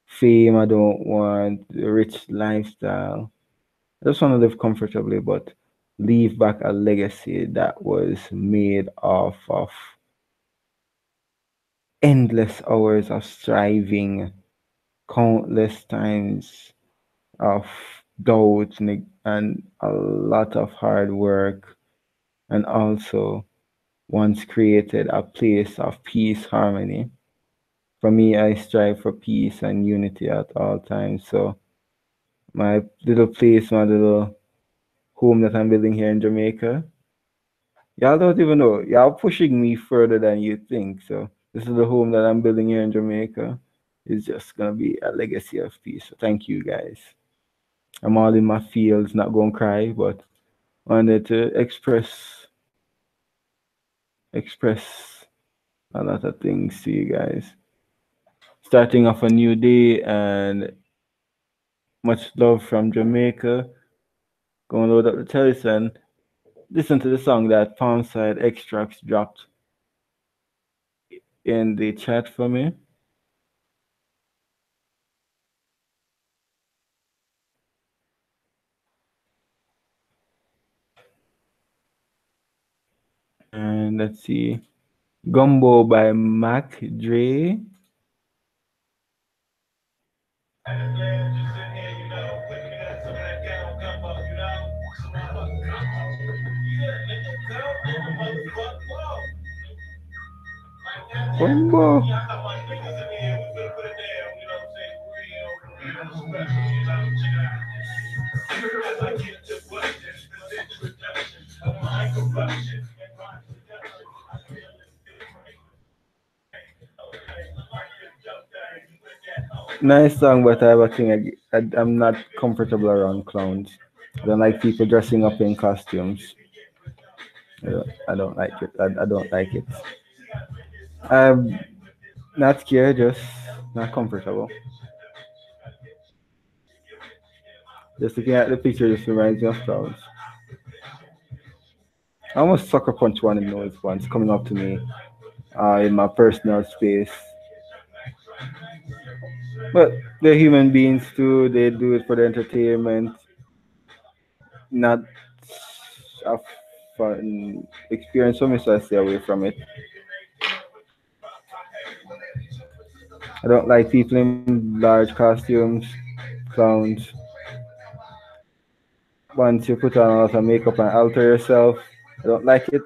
fame. I don't want a rich lifestyle. I just want to live comfortably, but leave back a legacy that was made off of endless hours of striving, countless times of doubt and a lot of hard work, and also once created a place of peace, harmony. For me, I strive for peace and unity at all times. So my little place, my little home that I'm building here in Jamaica, y'all don't even know. Y'all pushing me further than you think. So this is the home that I'm building here in Jamaica. It's just gonna be a legacy of peace. So thank you guys. I'm all in my fields, not gonna cry, but wanted to express a lot of things to you guys. Starting off a new day and much love from Jamaica. Go and load up the television. Listen to the song that Palmside Extracts dropped in the chat for me. And let's see. Gumbo by Mac Dre. Gumbo. Nice song, but I have a thing. I'm not comfortable around clowns. I don't like people dressing up in costumes. I don't like it. I don't like it. I'm not scared, just not comfortable. Just looking at the picture just reminds me of clowns. I almost sucker punch one in the nose once coming up to me in my personal space. But they're human beings too. They do it for the entertainment, not a fun experience for me, so I stay away from it. I don't like people in large costumes, clowns. Once you put on a lot of makeup and alter yourself, I don't like it.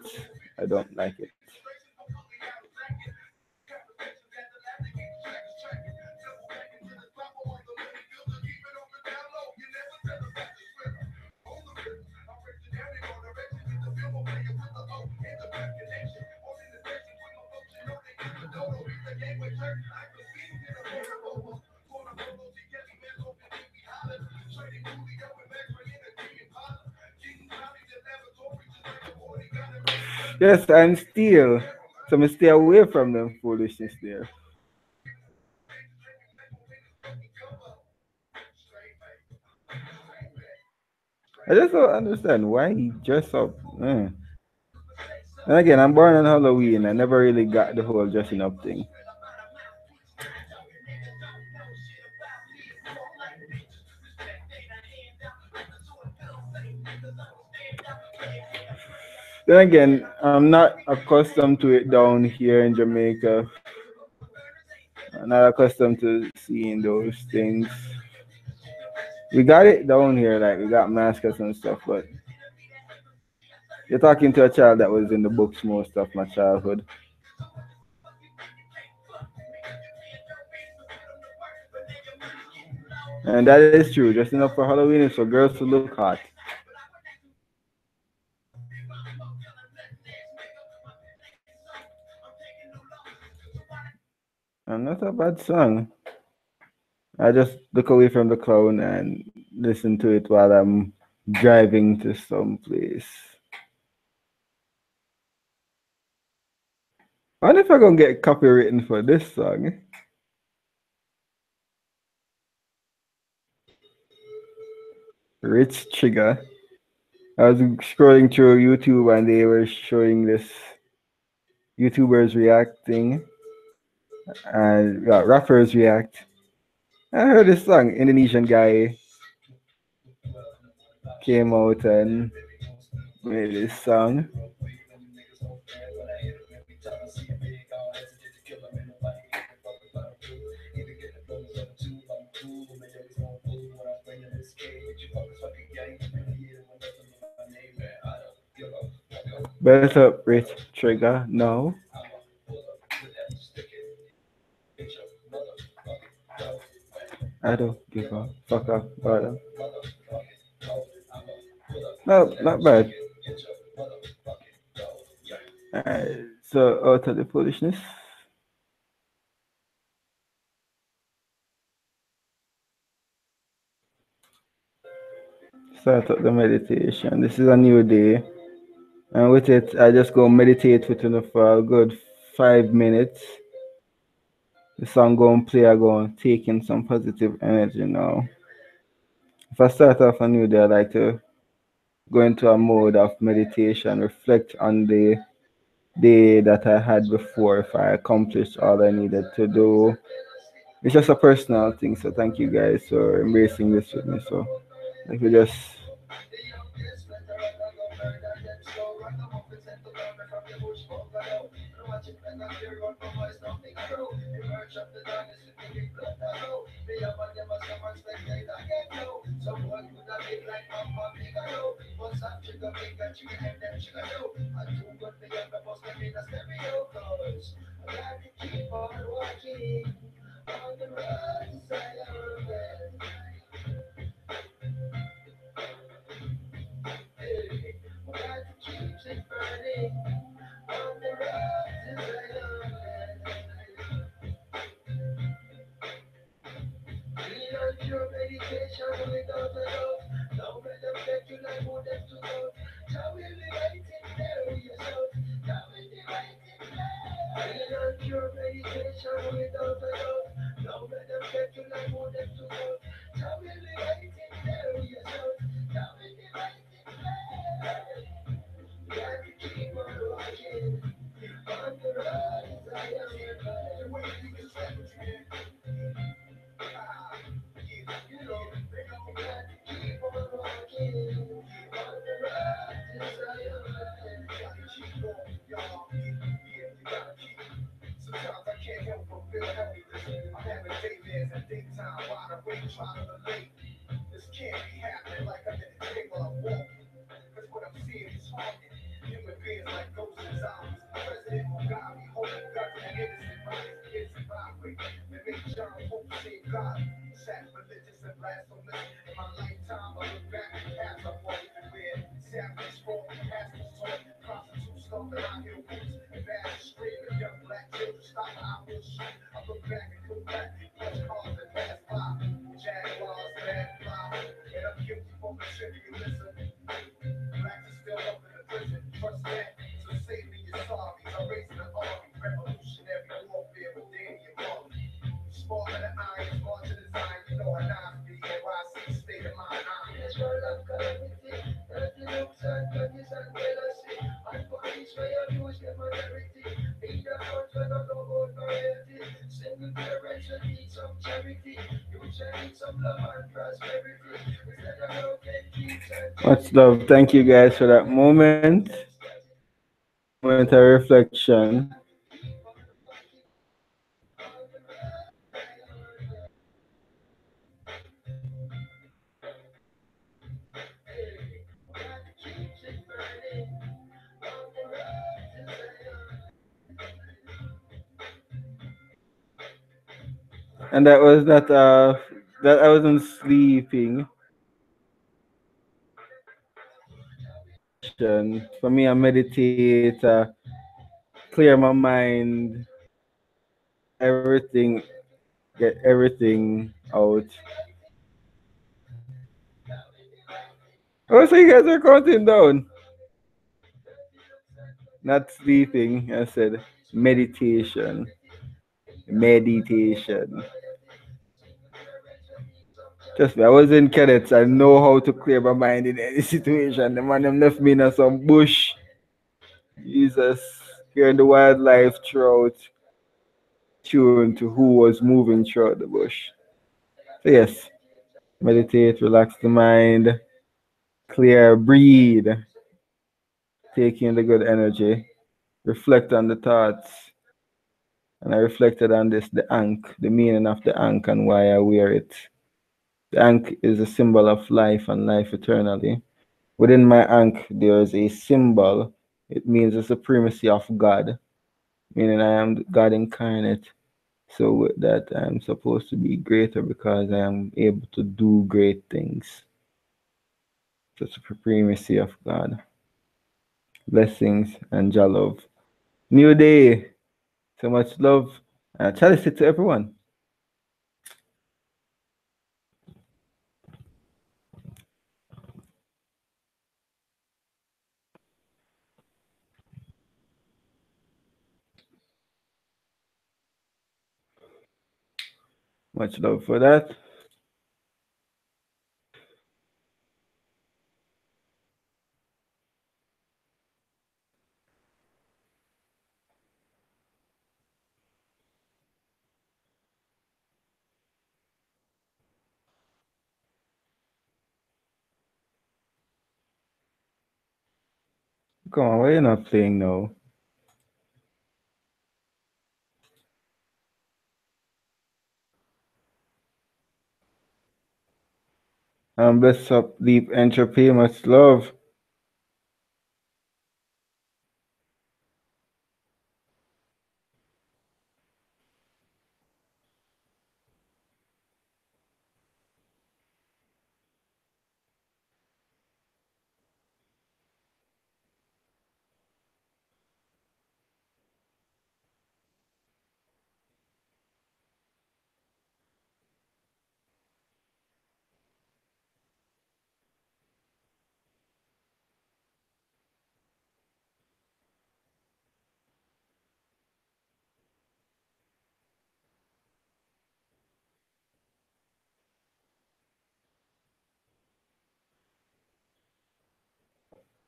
I don't like it. Yes, I'm still. So I stay away from them foolishness there. I just don't understand why he dress up. And again, I'm born on Halloween. I never really got the whole dressing up thing. Then again, I'm not accustomed to it down here in Jamaica. I'm not accustomed to seeing those things. We got it down here, like we got mascots and stuff, but You're talking to a child that was in the books most of my childhood. And that is true. Dressing up for Halloween is for girls to look hot. And not a bad song. I just look away from the clown and listen to it while I'm driving to some place. I wonder if I'm gonna get copywritten for this song. Rich Trigger. I was scrolling through YouTube and they were showing this YouTubers reacting and rappers react. I heard this song. Indonesian guy came out and made this song. Better up, Rich Trigger. No, I don't give a fuck up about them. No, not bad. So out of the foolishness. Start up the meditation. This is a new day. And with it, I just go meditate within for a good 5 minutes. The song go and play, I go and take in some positive energy now. If I start off a new day, I like to go into a mode of meditation, reflect on the day that I had before, if I accomplished all I needed to do. It's just a personal thing, so thank you guys for embracing this with me. So if you just much love. Thank you guys for that moment. Moment of reflection. And that was that I wasn't sleeping. For me, I meditate, clear my mind, everything, get everything out. Oh, so you guys are counting down, not sleeping. I said meditation, meditation. Trust me, I was in cadets. I know how to clear my mind in any situation. The man them left me in some bush. Jesus, hearing the wildlife throughout, tune to who was moving throughout the bush. So yes, meditate, relax the mind, clear, breathe, take in the good energy, reflect on the thoughts. And I reflected on this, the ankh, the meaning of the ankh and why I wear it. The ankh is a symbol of life and life eternally. Within my ankh, there is a symbol. It means the supremacy of God, meaning I am God incarnate. So with that, I'm supposed to be greater because I am able to do great things. Such a supremacy of God. Blessings and Jah love. New day. So much love. Chalice it to everyone. Much love for that. Come on, why you not playing now? Best up deep entropy, much love.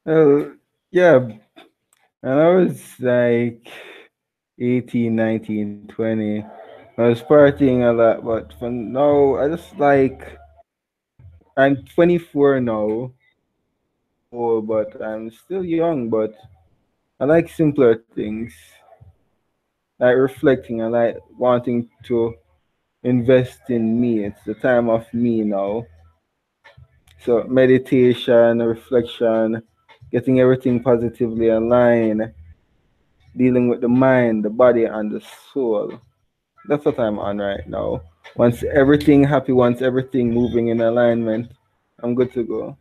Well, yeah, and I was like 18, 19, 20. I was partying a lot, but for now, I just like, I'm 24 now, oh, but I'm still young, but I like simpler things. Like reflecting, I like wanting to invest in me. It's the time of me now. So meditation, reflection, getting everything positively aligned, dealing with the mind, the body, and the soul. That's what I'm on right now. Once everything happy, once everything moving in alignment, I'm good to go.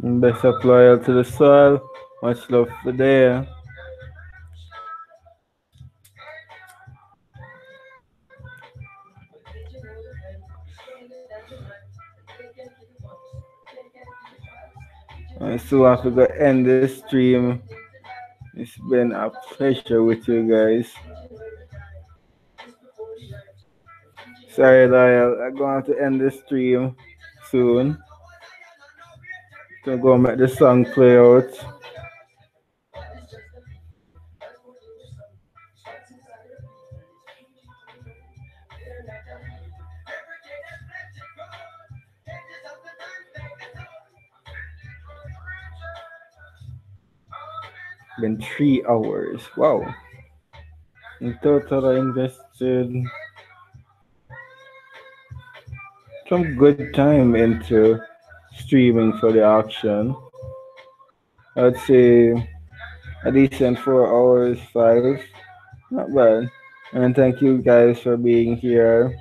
Best up loyal to the soil. Much love for there. I still have to go end this stream. It's been a pleasure with you guys. Sorry, Loyal. I'm going to end the stream soon. To go make the song play out. Been 3 hours. Wow. In total, I invested some good time into streaming for the auction. I'd say a decent 4 hours, five. Not bad. And thank you guys for being here,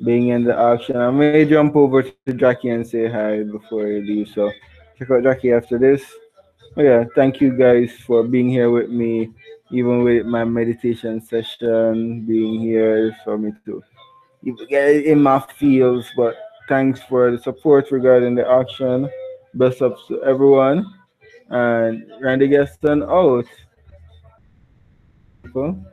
being in the auction. I may jump over to Jackie and say hi before I leave. So check out Jackie after this. Oh yeah, thank you guys for being here with me, even with my meditation session, being here for me to get in my feels. But thanks for the support regarding the auction. Best ups to everyone. And Randy Gaston out, people.